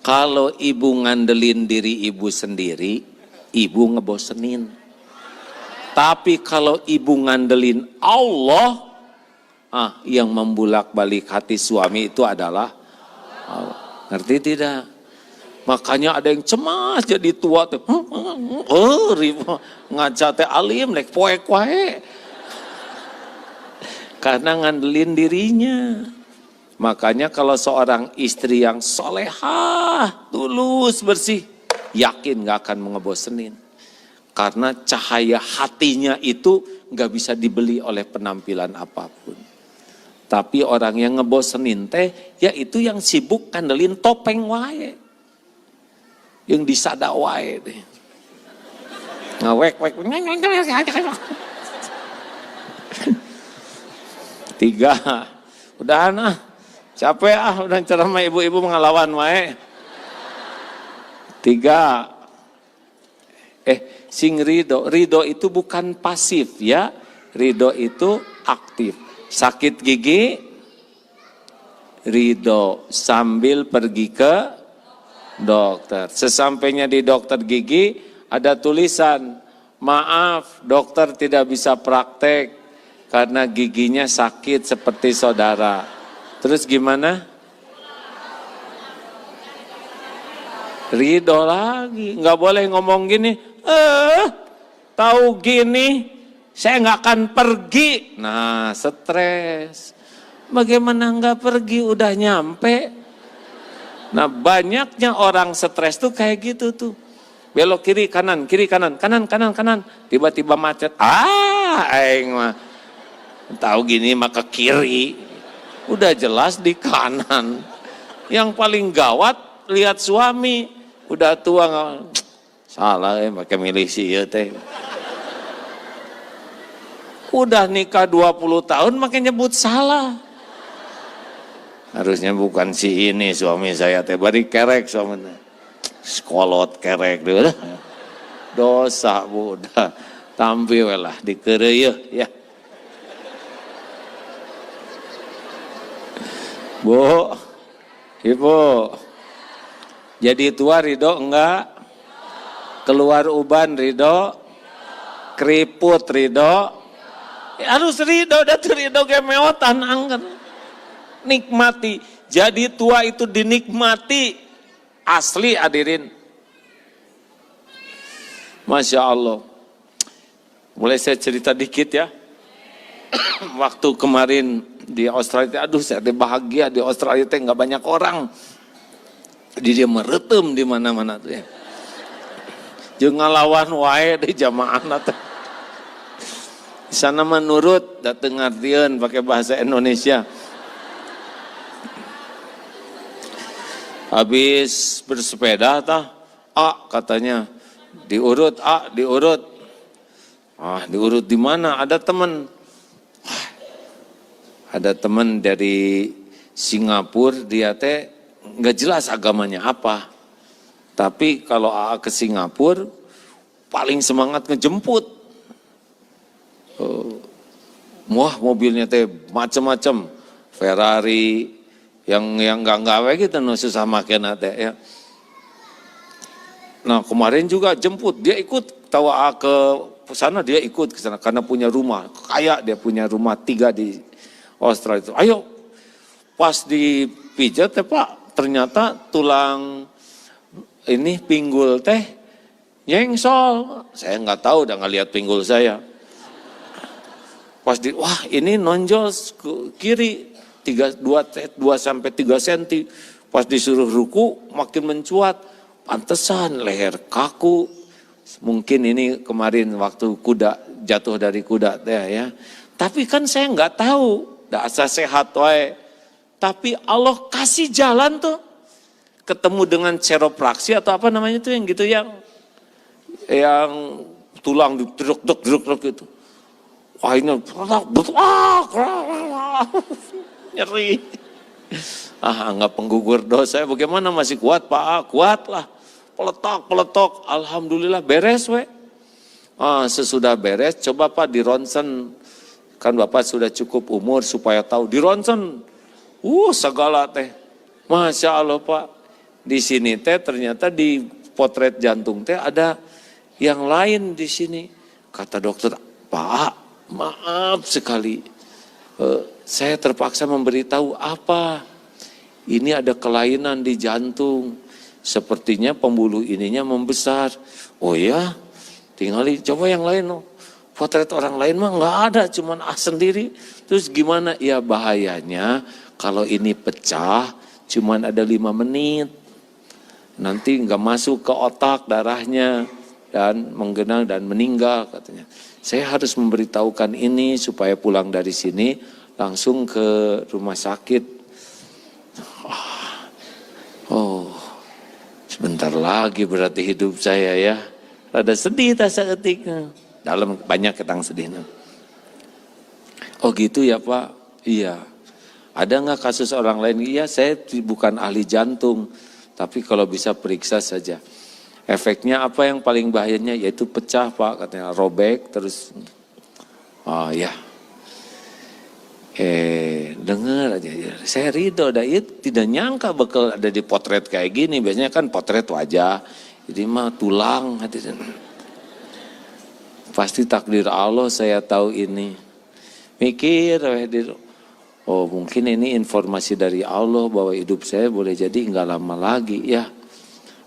kalau ibu ngandelin diri ibu sendiri, ibu ngebosenin. Tapi kalau ibu ngandelin Allah, Yang membulak-balik hati suami itu adalah Allah. Ngerti tidak? Makanya ada yang cemas jadi tua tuh. Ngaca teh alim lek poek wae. Karena ngandelin dirinya. Makanya kalau seorang istri yang solehah, tulus, bersih, yakin gak akan ngebosenin. Karena cahaya hatinya itu gak bisa dibeli oleh penampilan apapun. Tapi orang yang ngebosenin teh, yaitu yang sibuk ngandelin topeng wae. Yang disada wae deh. Ngawek-wek. 3. Udahan capek udah ceramah ibu-ibu mengalawan wae. 3. Sing ridho. Ridho itu bukan pasif ya. Ridho itu aktif. Sakit gigi, ridho sambil pergi ke dokter. Sesampainya di dokter gigi ada tulisan, maaf dokter tidak bisa praktek karena giginya sakit seperti saudara. Terus gimana? Ridho lagi, nggak boleh ngomong gini, tahu gini saya nggak akan pergi. Nah, stres. Bagaimana nggak pergi udah nyampe? Nah, banyaknya orang stres tuh kayak gitu tuh. Belok kiri kanan, kiri kanan, kanan kanan kanan. Tiba-tiba macet. Aing mah tahu gini maka kiri. Udah jelas di kanan. Yang paling gawat lihat suami udah tua nggak salah pakai milih sih ya teh. Udah nikah 20 tahun makin nyebut salah. Harusnya bukan si ini suami saya teh bari kerek suaminya. Sekolot kerek deh. Dosa budak. Tampil lah dikereueuh ya. Bu, Ibu. Jadi tua ridho enggak? Keluar uban ridho? Keriput ridho? Harus ridho, dan ridho kemeotan angker. Nikmati, jadi tua itu dinikmati. Asli hadirin. Masya Allah. Boleh saya cerita dikit ya? Waktu kemarin di Australia, aduh saya bahagia di Australia teh nggak banyak orang. Jadi dia meretem di mana-mana tuh ya. Jeung ngalawan wae di jamaah teh. Di sana menurut dateng ngartieun pakai bahasa Indonesia. Habis bersepeda katanya diurut diurut. Diurut di mana? Ada teman. Ada teman dari Singapura, dia teh nggak jelas agamanya apa. Tapi kalau ke Singapura paling semangat ngejemput. Wah, mobilnya teh macam-macam, Ferrari yang enggak gitu susah makena teh ya. Nah, kemarin juga jemput, dia ikut tawa ke sana, dia ikut ke sana karena punya rumah, kaya dia punya rumah 3 di Australia itu. Ayo, pas dipijat teh Pak, ternyata tulang ini pinggul teh nyengsol. Saya nggak tahu, udah nggak lihat pinggul saya. Pas wah ini nonjol ke kiri 2 sampai 3 senti. Pas disuruh ruku makin mencuat. Pantesan leher kaku. Mungkin ini kemarin waktu kuda jatuh dari kuda teh ya. Tapi kan saya nggak tahu. Asa sehat wae. Tapi Allah kasih jalan tuh. Ketemu dengan chiropraksi atau apa namanya tuh yang gitu yang tulang druk gitu. Wah ini nyeri. Nggak penggugur dosa. Bagaimana masih kuat Pak? Kuat lah. Peletok. Alhamdulillah beres we. Sesudah beres coba Pak di ronsen. Kan Bapak sudah cukup umur supaya tahu di ronsen. Segala teh. Masya Allah Pak. Di sini teh ternyata di potret jantung teh ada yang lain di sini. Kata dokter, Pak, maaf sekali. Saya terpaksa memberitahu apa? Ini ada kelainan di jantung. Sepertinya pembuluh ininya membesar. Oh ya, tinggal coba yang lain. Potret orang lain mah nggak ada, cuman sendiri. Terus gimana? Ya bahayanya kalau ini pecah, cuman ada 5 menit. Nanti nggak masuk ke otak darahnya dan menggenang dan meninggal katanya. Saya harus memberitahukan ini supaya pulang dari sini langsung ke rumah sakit. Oh, sebentar lagi berarti hidup saya ya. Rada sedih tak seketiknya. Dalam banyak ketang sedihnya. Oh gitu ya Pak? Iya. Ada nggak kasus orang lain? Iya, saya bukan ahli jantung. Tapi kalau bisa periksa saja. Efeknya apa yang paling bahayanya? Yaitu pecah Pak, katanya robek terus. Oh ya. Dengar aja. Saya ridho, tidak nyangka bakal ada di potret kayak gini. Biasanya kan potret wajah, jadi mah tulang. Pasti takdir Allah saya tahu ini. Mikir, oh mungkin ini informasi dari Allah bahwa hidup saya boleh jadi nggak lama lagi ya.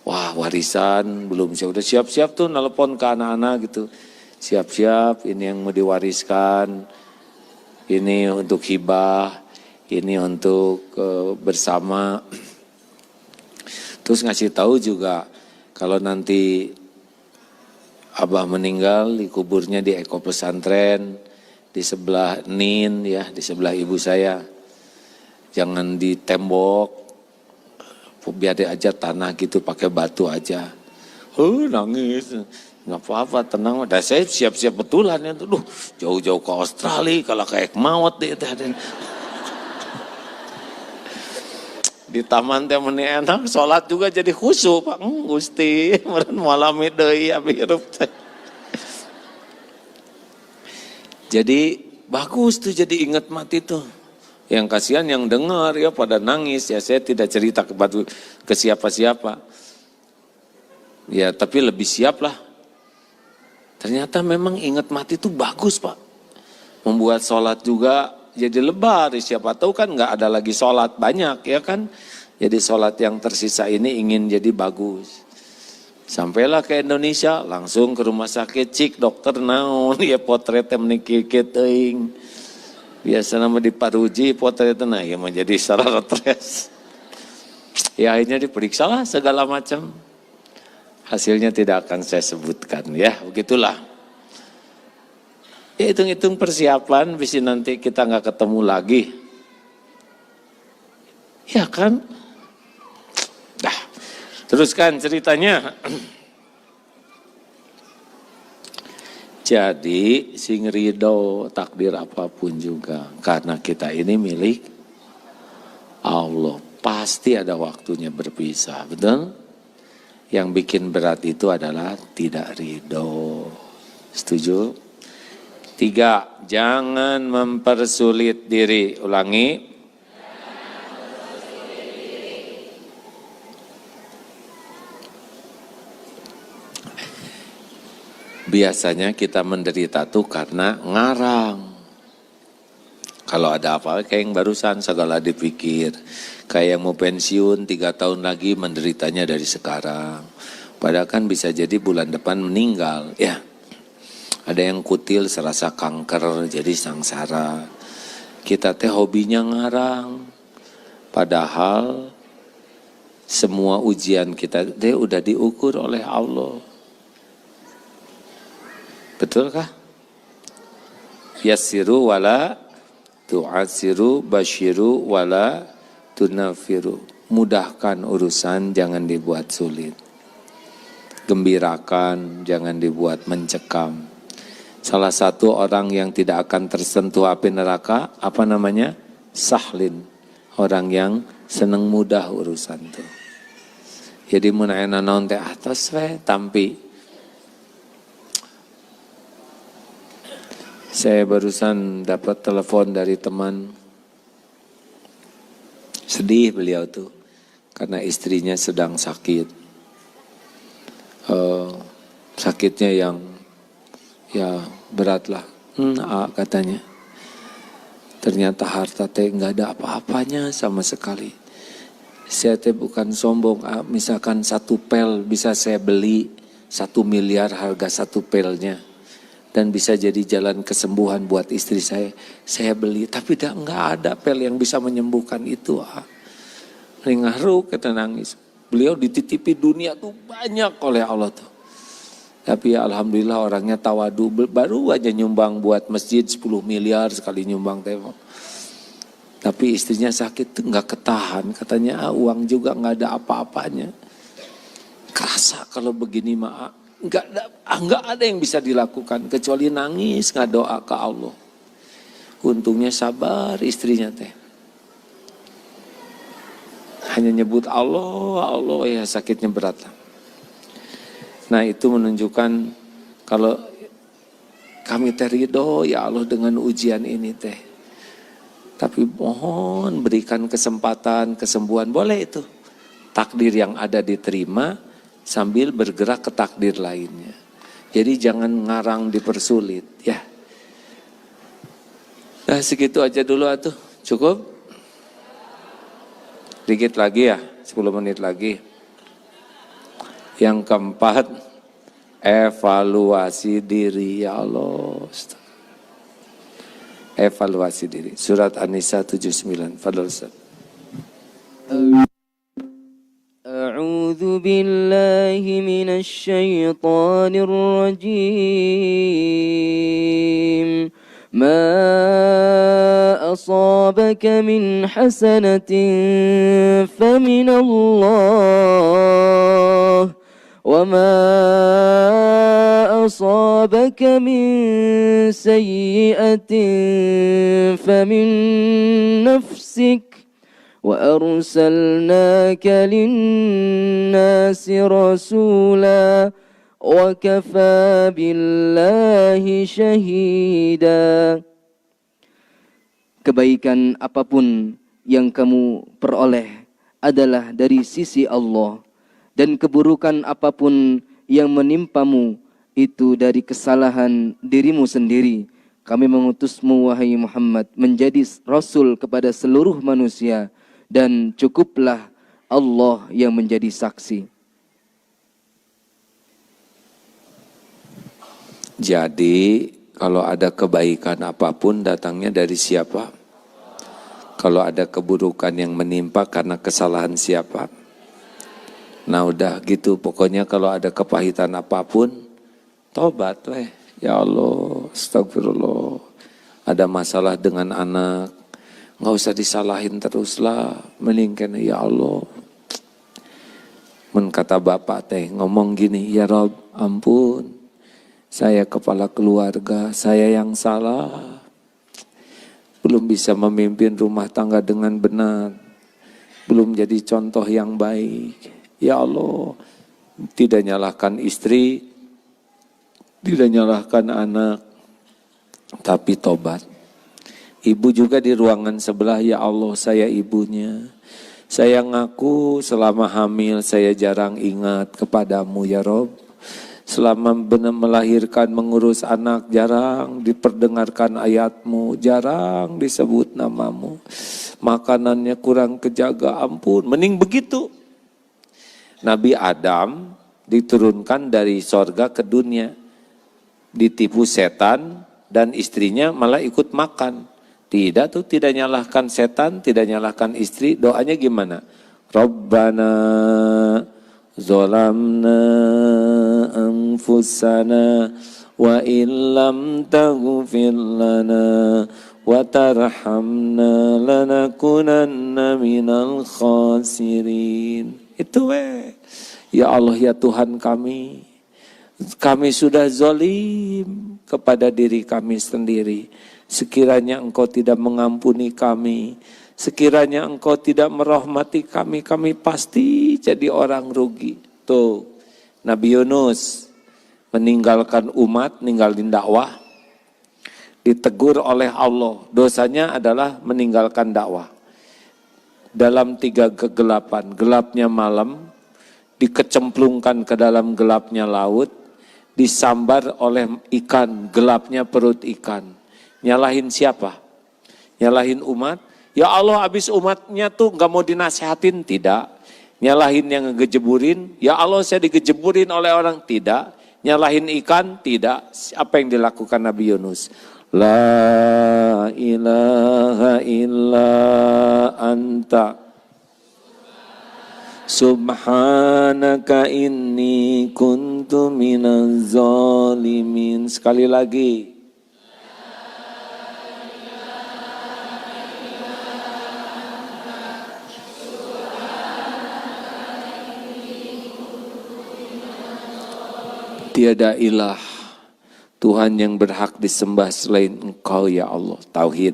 Wah warisan belum, saya udah siap-siap tuh nelpon ke anak-anak gitu. Siap-siap ini yang mau diwariskan. Ini untuk hibah, ini untuk bersama. Terus ngasih tahu juga kalau nanti Abah meninggal dikuburnya di Eko Pesantren di sebelah Nin ya, di sebelah ibu saya. Jangan di tembok, biar aja tanah gitu pakai batu aja. Nangis. Nggak apa-apa, tenang. Dan saya siap-siap betulan ya. Duh, jauh-jauh ke Australia, kalau kayak maut deh. Di taman teh meni enak, sholat juga jadi khusyuk Pak. Gusti, meren malam deui abi hirup teh. Jadi bagus tuh jadi ingat mati tuh. Yang kasihan yang dengar ya pada nangis ya, saya tidak cerita ke siapa-siapa. Ya tapi lebih siap lah. Ternyata memang ingat mati itu bagus Pak. Membuat sholat juga jadi lebar. Siapa tahu kan nggak ada lagi sholat banyak ya kan. Jadi sholat yang tersisa ini ingin jadi bagus. Sampailah ke Indonesia langsung ke rumah sakit. Cik dokter naon ya potretnya menikikit teuing. Biasa nama diparuji potretnya nah ya menjadi salah retres. Ya akhirnya diperiksa lah segala macam. Hasilnya tidak akan saya sebutkan ya, begitulah. Ya hitung-hitung persiapan, bisa nanti kita nggak ketemu lagi. Ya kan? Dah, teruskan ceritanya. Jadi sing ridho takdir apapun juga, karena kita ini milik Allah. Pasti ada waktunya berpisah, betul? Yang bikin berat itu adalah tidak ridho. Setuju? 3, jangan mempersulit diri. Ulangi. Biasanya kita menderita tuh karena ngarang. Kalau ada apa kayak yang barusan segala dipikir. Kayak yang mau pensiun 3 tahun lagi menderitanya dari sekarang. Padahal kan bisa jadi bulan depan meninggal. Ya, ada yang kutil serasa kanker jadi sangsara. Kita teh hobinya ngarang. Padahal semua ujian kita teh udah diukur oleh Allah. Betulkah? Yassiru wala tu'asiru basyiru wala tunafiru. Mudahkan urusan, jangan dibuat sulit. Gembirakan, jangan dibuat mencekam. Salah satu orang yang tidak akan tersentuh api neraka, apa namanya? Sahlin. Orang yang seneng mudah urusan tuh. Jadi munayana naon teh atas we tampi. Saya barusan dapat telepon dari teman. Sedih beliau tuh karena istrinya sedang sakit. Sakitnya yang ya berat lah. Katanya. Ternyata harta teh nggak ada apa-apanya sama sekali. Saya teh bukan sombong, misalkan 1 pel bisa saya beli 1 miliar harga 1 pelnya. Dan bisa jadi jalan kesembuhan buat istri saya beli. Tapi nggak ada pel yang bisa menyembuhkan itu. Ngaruh kita nangis. Beliau dititipi dunia tuh banyak oleh Allah tuh. Tapi ya alhamdulillah orangnya tawadu, baru aja nyumbang buat masjid 10 miliar sekali nyumbang tembok. Tapi istrinya sakit tuh nggak ketahan, katanya uang juga nggak ada apa-apanya. Kerasa kalau begini mah nggak ada yang bisa dilakukan kecuali nangis nggak doa ke Allah. Untungnya sabar istrinya teh. Hanya nyebut Allah, Allah ya sakitnya berat. Nah itu menunjukkan kalau kami ridho ya Allah dengan ujian ini teh. Tapi mohon berikan kesempatan, kesembuhan, boleh itu. Takdir yang ada diterima sambil bergerak ke takdir lainnya. Jadi jangan ngarang dipersulit ya. Nah segitu aja dulu atuh, cukup? Dikit lagi ya, 10 menit lagi. Yang keempat, evaluasi diri ya Allah. Evaluasi diri. Surat An-Nisa 79. Fadhol Ustaz. A'udzu billahi minasy syaithanir rajim. ما أصابك من حسنة فمن الله وما أصابك من سيئة فمن نفسك وأرسلناك للناس رسولا وَكَفَى بِاللَّهِ شَهِيدًا. Kebaikan apapun yang kamu peroleh adalah dari sisi Allah, dan keburukan apapun yang menimpamu itu dari kesalahan dirimu sendiri. Kami mengutusmu wahai Muhammad menjadi rasul kepada seluruh manusia, dan cukuplah Allah yang menjadi saksi. Jadi kalau ada kebaikan apapun datangnya dari siapa? Kalau ada keburukan yang menimpa karena kesalahan siapa? Nah udah gitu, pokoknya kalau ada kepahitan apapun, tobat weh. Ya Allah, astagfirullah. Ada masalah dengan anak, gak usah disalahin teruslah. Mendingkan ya Allah. Men kata bapak teh ngomong gini, ya Rob ampun. Saya kepala keluarga, saya yang salah. Belum bisa memimpin rumah tangga dengan benar. Belum jadi contoh yang baik. Ya Allah, tidak nyalahkan istri, tidak nyalahkan anak, tapi tobat. Ibu juga di ruangan sebelah, ya Allah saya ibunya. Saya ngaku selama hamil saya jarang ingat kepadamu ya Rob. Selama benar melahirkan, mengurus anak, jarang diperdengarkan ayatmu, jarang disebut namamu. Makanannya kurang kejaga, ampun. Mending begitu. Nabi Adam diturunkan dari sorga ke dunia. Ditipu setan dan istrinya malah ikut makan. Tidak tuh, tidak nyalahkan setan, tidak nyalahkan istri. Doanya gimana? Rabbana zalamna anfusana wa illam taghfir lana wa tarhamna lanakunanna minal khasirin. Itu ya Allah ya Tuhan kami sudah zalim kepada diri kami sendiri. Sekiranya Engkau tidak mengampuni kami, sekiranya Engkau tidak merahmati kami, kami pasti jadi orang rugi. Tuh, Nabi Yunus meninggalkan umat, ninggalin dakwah, ditegur oleh Allah. Dosanya adalah meninggalkan dakwah. Dalam 3 kegelapan, gelapnya malam, dikecemplungkan ke dalam gelapnya laut, disambar oleh ikan, gelapnya perut ikan. Nyalahin siapa? Nyalahin umat, ya Allah habis umatnya tuh gak mau dinasehatin, tidak. Nyalahin yang ngejeburin, ya Allah saya digejeburin oleh orang, tidak. Nyalahin ikan, tidak. Apa yang dilakukan Nabi Yunus? La ilaha illa anta subhanaka inni kuntu minaz zalimin. Sekali lagi. Tiada ilah Tuhan yang berhak disembah selain Engkau ya Allah. Tauhid.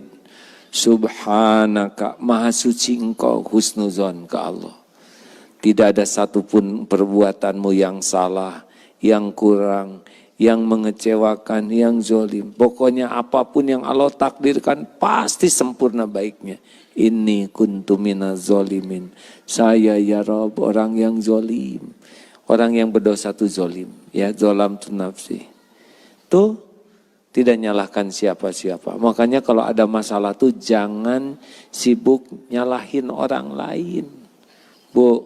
Subhanaka, maha suci Engkau, husnuzon ke Allah. Tidak ada satupun perbuatanmu yang salah, yang kurang, yang mengecewakan, yang zolim. Pokoknya apapun yang Allah takdirkan pasti sempurna baiknya. Inni kuntu minaz zolimin. Saya ya Rabb orang yang zolim. Orang yang berdosa itu zolim. Ya, zolam tu nafsi. Tuh tidak nyalahkan siapa-siapa. Makanya kalau ada masalah tuh jangan sibuk nyalahin orang lain. Bu,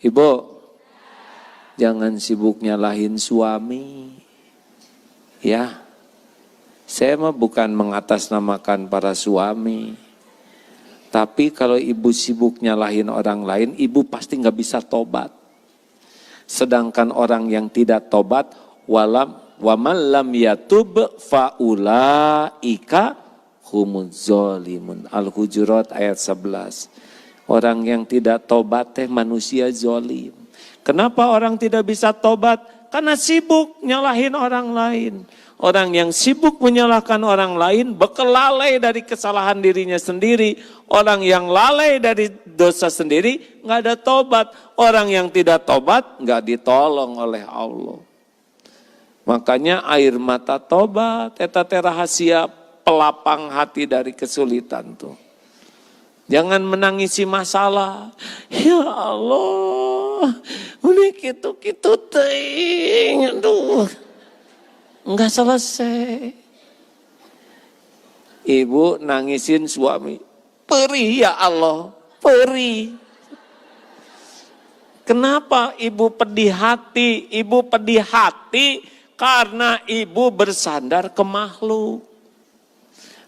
Ibu, jangan sibuk nyalahin suami. Ya, saya mah bukan mengatasnamakan para suami. Tapi kalau ibu sibuk nyalahin orang lain, ibu pasti nggak bisa tobat. Sedangkan orang yang tidak tobat, waman lam yatub faulaika humuz zalimun. Al-Hujurat ayat 11. Orang yang tidak tobat teh manusia zolim. Kenapa orang tidak bisa tobat? Karena sibuk nyalahin orang lain. Orang yang sibuk menyalahkan orang lain, bekelalai dari kesalahan dirinya sendiri. Orang yang lalai dari dosa sendiri, nggak ada tobat. Orang yang tidak tobat, nggak ditolong oleh Allah. Makanya air mata tobat, eta teh rahasia pelapang hati dari kesulitan tuh. Jangan menangisi masalah. Ya Allah, udah gitu-gitu teh, aduh. Enggak selesai. Ibu nangisin suami. Perih ya Allah, perih. Kenapa ibu pedih hati? Ibu pedih hati karena ibu bersandar ke makhluk.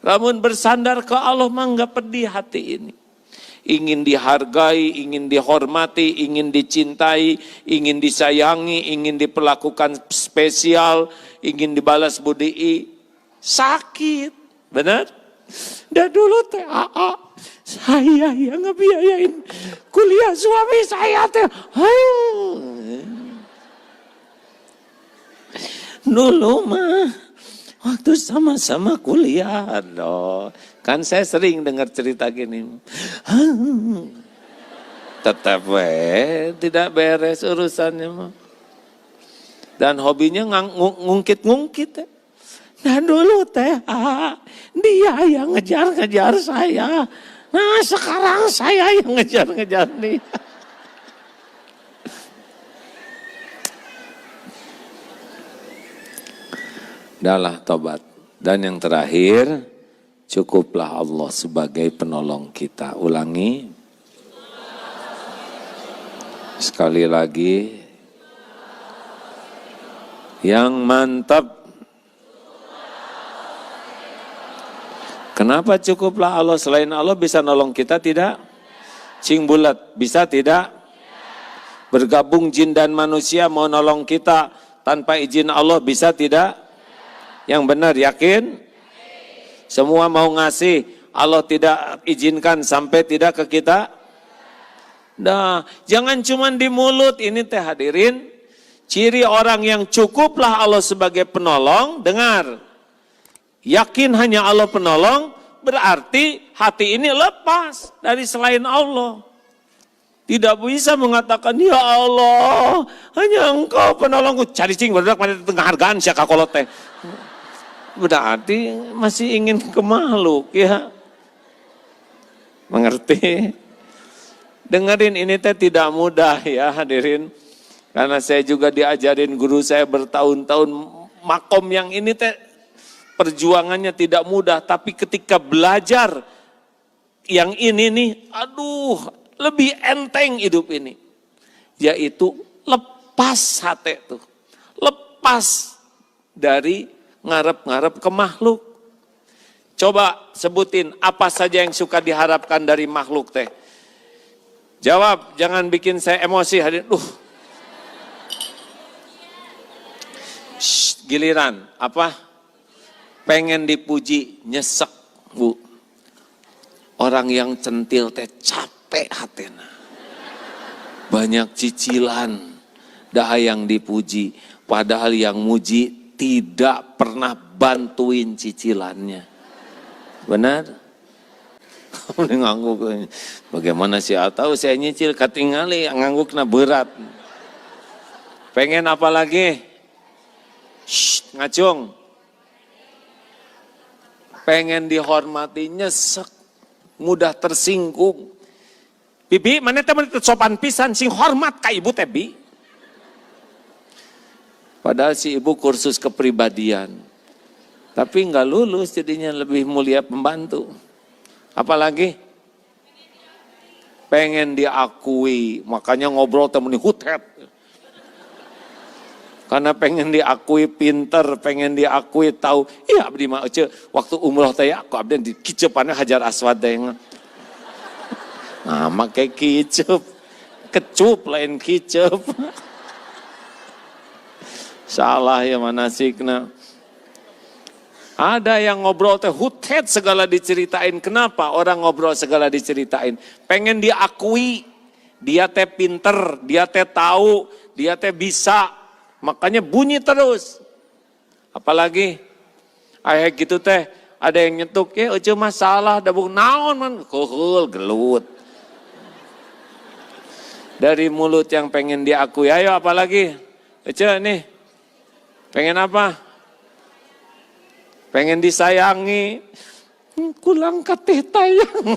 Namun bersandar ke Allah mah enggak pedih hati ini. Ingin dihargai, ingin dihormati, ingin dicintai, ingin disayangi, ingin diperlakukan spesial, ingin dibalas budi, sakit, benar? Dan dulu TAA, saya yang ngebiayain kuliah suami saya teh. Dulu mah waktu sama-sama kuliah loh. Kan saya sering dengar cerita gini. Tetap tidak beres urusannya mah. Dan hobinya ngungkit-ngungkit. Nah dulu teh dia yang ngejar-ngejar saya. Nah sekarang saya yang ngejar-ngejar nih. Dahlah tobat. Dan yang terakhir, cukuplah Allah sebagai penolong kita. Ulangi. Sekali lagi. Yang mantap. Kenapa cukuplah Allah? Selain Allah bisa nolong kita tidak? Cing bulat bisa tidak? Bergabung jin dan manusia mau nolong kita tanpa izin Allah bisa tidak? Yang benar yakin? Semua mau ngasih, Allah tidak izinkan sampai tidak ke kita? Nah, jangan cuma di mulut, ini teh hadirin. Ciri orang yang cukuplah Allah sebagai penolong, dengar. Yakin hanya Allah penolong, berarti hati ini lepas dari selain Allah. Tidak bisa mengatakan, ya Allah, hanya Engkau penolongku. Cari cing, berdak pada tengah hargaan siaka kolot teh. Berarti masih ingin ke makhluk ya. Mengerti? Dengerin ini teh tidak mudah ya hadirin. Karena saya juga diajarin guru saya bertahun-tahun makom yang ini teh perjuangannya tidak mudah, tapi ketika belajar yang ini nih, aduh, lebih enteng hidup ini. Yaitu lepas hati tuh. Lepas dari ngarep-ngarep ke makhluk. Coba sebutin apa saja yang suka diharapkan dari makhluk teh. Jawab, jangan bikin saya emosi hadirin. Giliran, apa? Pengen dipuji, nyesek, Bu. Orang yang centil teh capek hatena. Banyak cicilan, dah yang dipuji. Padahal yang muji tidak pernah bantuin cicilannya. Benar? Ngangguk. Bagaimana sih? Tahu saya nyicil katingali, nganggukna berat. Pengen apa lagi? Ngacung. Pengen dihormati, nyesek, mudah tersinggung. Bibi, mana teman sopan pisan sing hormat ka ibu teh, Bi. Padahal si ibu kursus kepribadian. Tapi enggak lulus, jadinya lebih mulia pembantu. Apalagi? Pengen diakui, makanya ngobrol temen hutet. Karena pengen diakui pinter, pengen diakui tahu. Iya abdi mah waktu umroh teh aku abdi di kicepannya Hajar Aswad teh. Nah, make kicep. Kecup lain kicep. Salah ya manasikna. Ada yang ngobrol teh hutet segala diceritain. Kenapa orang ngobrol segala diceritain? Pengen diakui. Dia teh pinter, dia teh tahu, dia teh bisa. Makanya bunyi terus. Apalagi ayah gitu teh ada yang nyetuk ya ece masalah dabung naon man kuhul gelut. Dari mulut yang pengen diakui. Ayo apalagi? Ece nih. Pengen apa? Pengen disayangi. Kulang kateh tayang.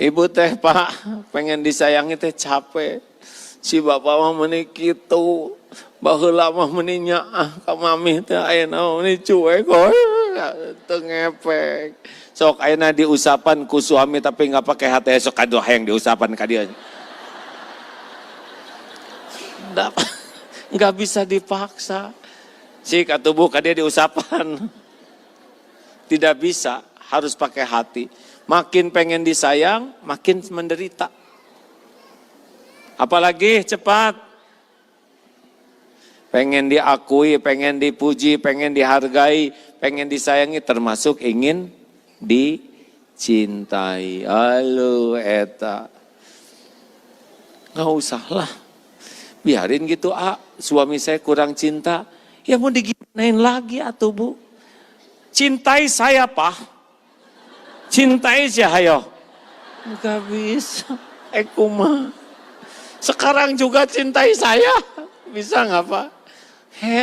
Ibu teh Pak, pengen disayangi teh capek. Si bapak mah meuni kitu. Baheula mah meuni nyaah ka mami teh ayeuna meuni cuek teu ngepek. Sok ayeuna diusapan ku suami tapi enggak pakai hati sok kadoh yang diusapan ka dia. Enggak bisa dipaksa. Si katubuh ka dia diusapan. Tidak bisa, harus pakai hati. Makin pengen disayang, makin menderita. Apalagi cepat. Pengen diakui, pengen dipuji, pengen dihargai, pengen disayangi, termasuk ingin dicintai. Halo eta. Nggak usah lah. Biarin gitu, suami saya kurang cinta. Ya mau digimanain lagi atuh Bu. Cintai saya Pak. Cintai sih hayo. Enggak bisa. Ekuma. Sekarang juga cintai saya. Bisa enggak Pak?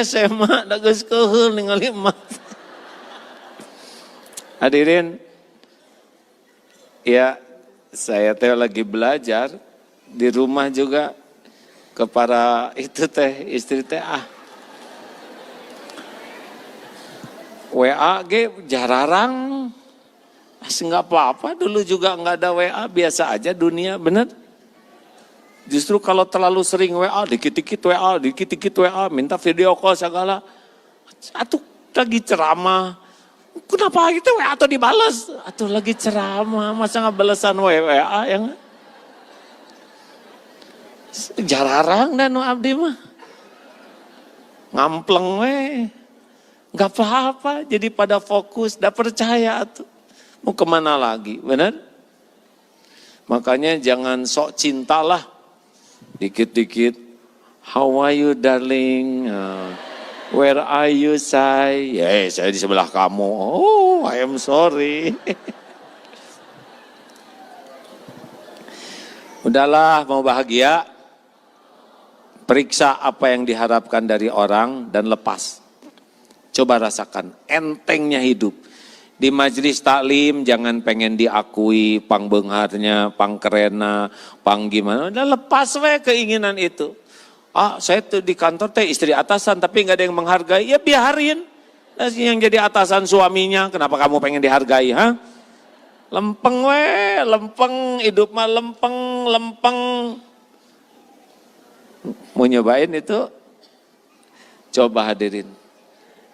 Saya mah da geus keheul ningali emak. Hadirin, ya saya teh lagi belajar di rumah juga ke para itu teh istri teh WA ge jararang. Enggak apa-apa, dulu juga enggak ada WA, biasa aja dunia, bener? Justru kalau terlalu sering WA, dikit-dikit WA, minta video call segala. Atuh lagi ceramah, kenapa gitu WA atau dibales? Atuh lagi ceramah, masa nggak balesan WA yang jararang dan abdi mah. Ngampleng nggak apa-apa, jadi pada fokus, dah percaya tuh. Mau kemana lagi, benar? Makanya jangan sok cintalah. Dikit-dikit, how are you darling? Where are you say? Saya di sebelah kamu. Oh, I am sorry. Udahlah, mau bahagia. Periksa apa yang diharapkan dari orang dan lepas. Coba rasakan entengnya hidup. Di majelis taklim jangan pengen diakui pangbeungharnya, pangkerena, pang gimana. Udah lepas we keinginan itu. Ah, saya tuh di kantor teh istri atasan tapi nggak ada yang menghargai. Ya biarin. Nah, yang jadi atasan suaminya, kenapa kamu pengen dihargai, ha? Lempeng we, lempeng, hidup mah lempeng. Mau nyobain itu? Coba hadirin.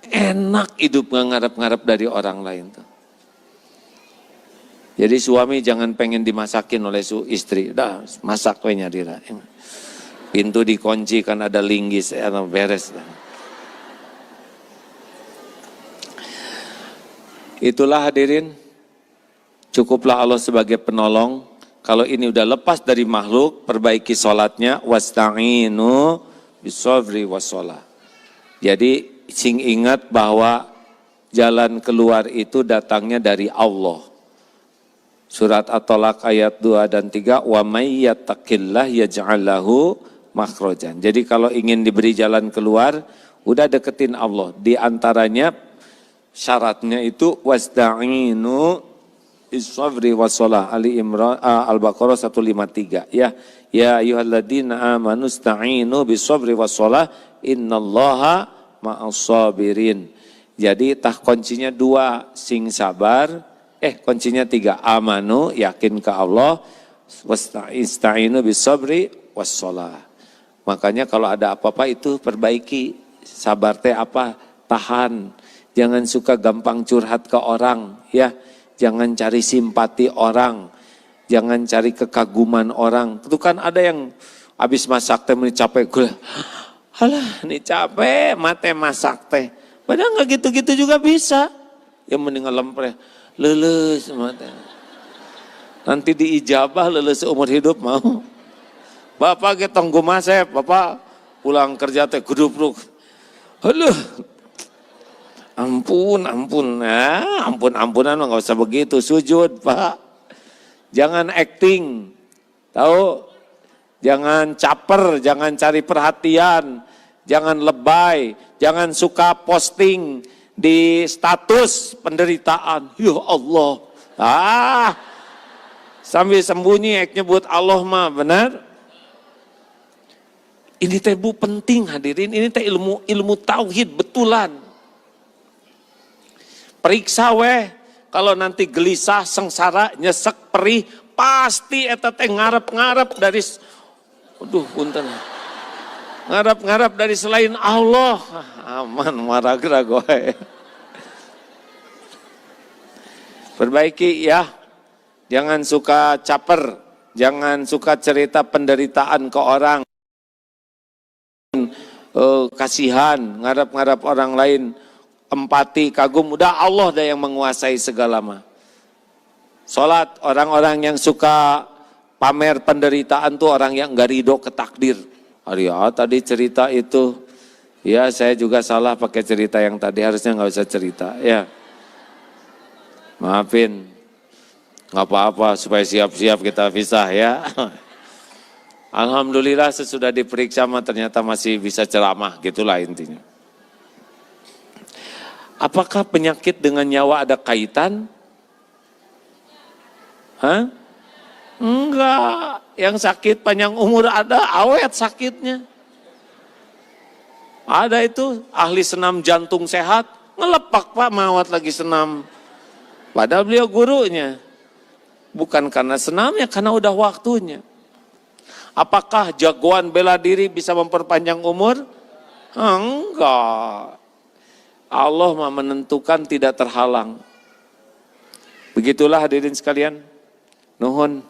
Enak hidup ngarep-ngarep dari orang lain tuh. Jadi suami jangan pengen dimasakin oleh istri. Dah, masak we nyadira. Pintu dikunci kan ada linggis, beres. Itulah hadirin, cukuplah Allah sebagai penolong. Kalau ini udah lepas dari makhluk, perbaiki sholatnya. Wasta'inu bisabri wassalah. Jadi sing ingat bahwa jalan keluar itu datangnya dari Allah. Surat At-Talaq ayat 2 dan 3, wa may yattaqillah yaj'al lahu makhrajan. Jadi kalau ingin diberi jalan keluar, udah deketin Allah. Di antaranya syaratnya itu wasta'inu bis-sabri was-shalah. Ali Imran Al-Baqarah 153 ya. Ya ayyuhalladzina amanu ista'inu bis-sabri was-shalah innallaha ma'as-sabirin. Jadi tah kuncinya 2, sing sabar, kuncinya 3, amanu yakin ke Allah, wasta'inu bis-sabri was-shalah. Makanya kalau ada apa-apa itu perbaiki. Sabar teh apa? Tahan. Jangan suka gampang curhat ke orang, ya. Jangan cari simpati orang. Jangan cari kekaguman orang. Itu kan ada yang habis masak teh capek gula. Alah, ini capek mate masak teh. Padahal enggak gitu-gitu juga bisa. Ya mending lempre. Leuleus mate. Nanti diijabah leuleus seumur hidup mau. Bapak ge tong gumasep, Bapak pulang kerja teh gudupruk. Aduh. Ampun. Nah, ampunan enggak usah begitu, sujud, Pak. Jangan acting. Tahu? Jangan caper, jangan cari perhatian, jangan lebay, jangan suka posting di status penderitaan. Ya Allah. Sambil sembunyi nyebut Allah mah, benar? Ini teh Bu penting hadirin, ini teh ilmu tauhid betulan. Periksa weh, kalau nanti gelisah, sengsara, nyesek, perih, pasti eta teh ngarep-ngarep dari punten. Ngarep-ngarep dari selain Allah. Aman maragra goe. Perbaiki ya. Jangan suka caper, jangan suka cerita penderitaan ke orang. Kasihan, ngarep-ngarep orang lain, empati, kagum, udah Allah dah yang menguasai segala mah. Salat, orang-orang yang suka pamer penderitaan tuh orang yang enggak ridho ke takdir. Tadi cerita itu, ya saya juga salah pakai cerita yang tadi, harusnya nggak usah cerita, ya. Maafin, nggak apa-apa supaya siap-siap kita pisah ya. Alhamdulillah sesudah diperiksa mah ternyata masih bisa ceramah, gitulah intinya. Apakah penyakit dengan nyawa ada kaitan? Hah? Enggak, yang sakit panjang umur ada, awet sakitnya. Ada itu ahli senam jantung sehat, ngelepak Pak mawat lagi senam. Padahal beliau gurunya. Bukan karena senamnya, karena udah waktunya. Apakah jagoan bela diri bisa memperpanjang umur? Enggak. Allah mah menentukan tidak terhalang. Begitulah hadirin sekalian. Nuhun.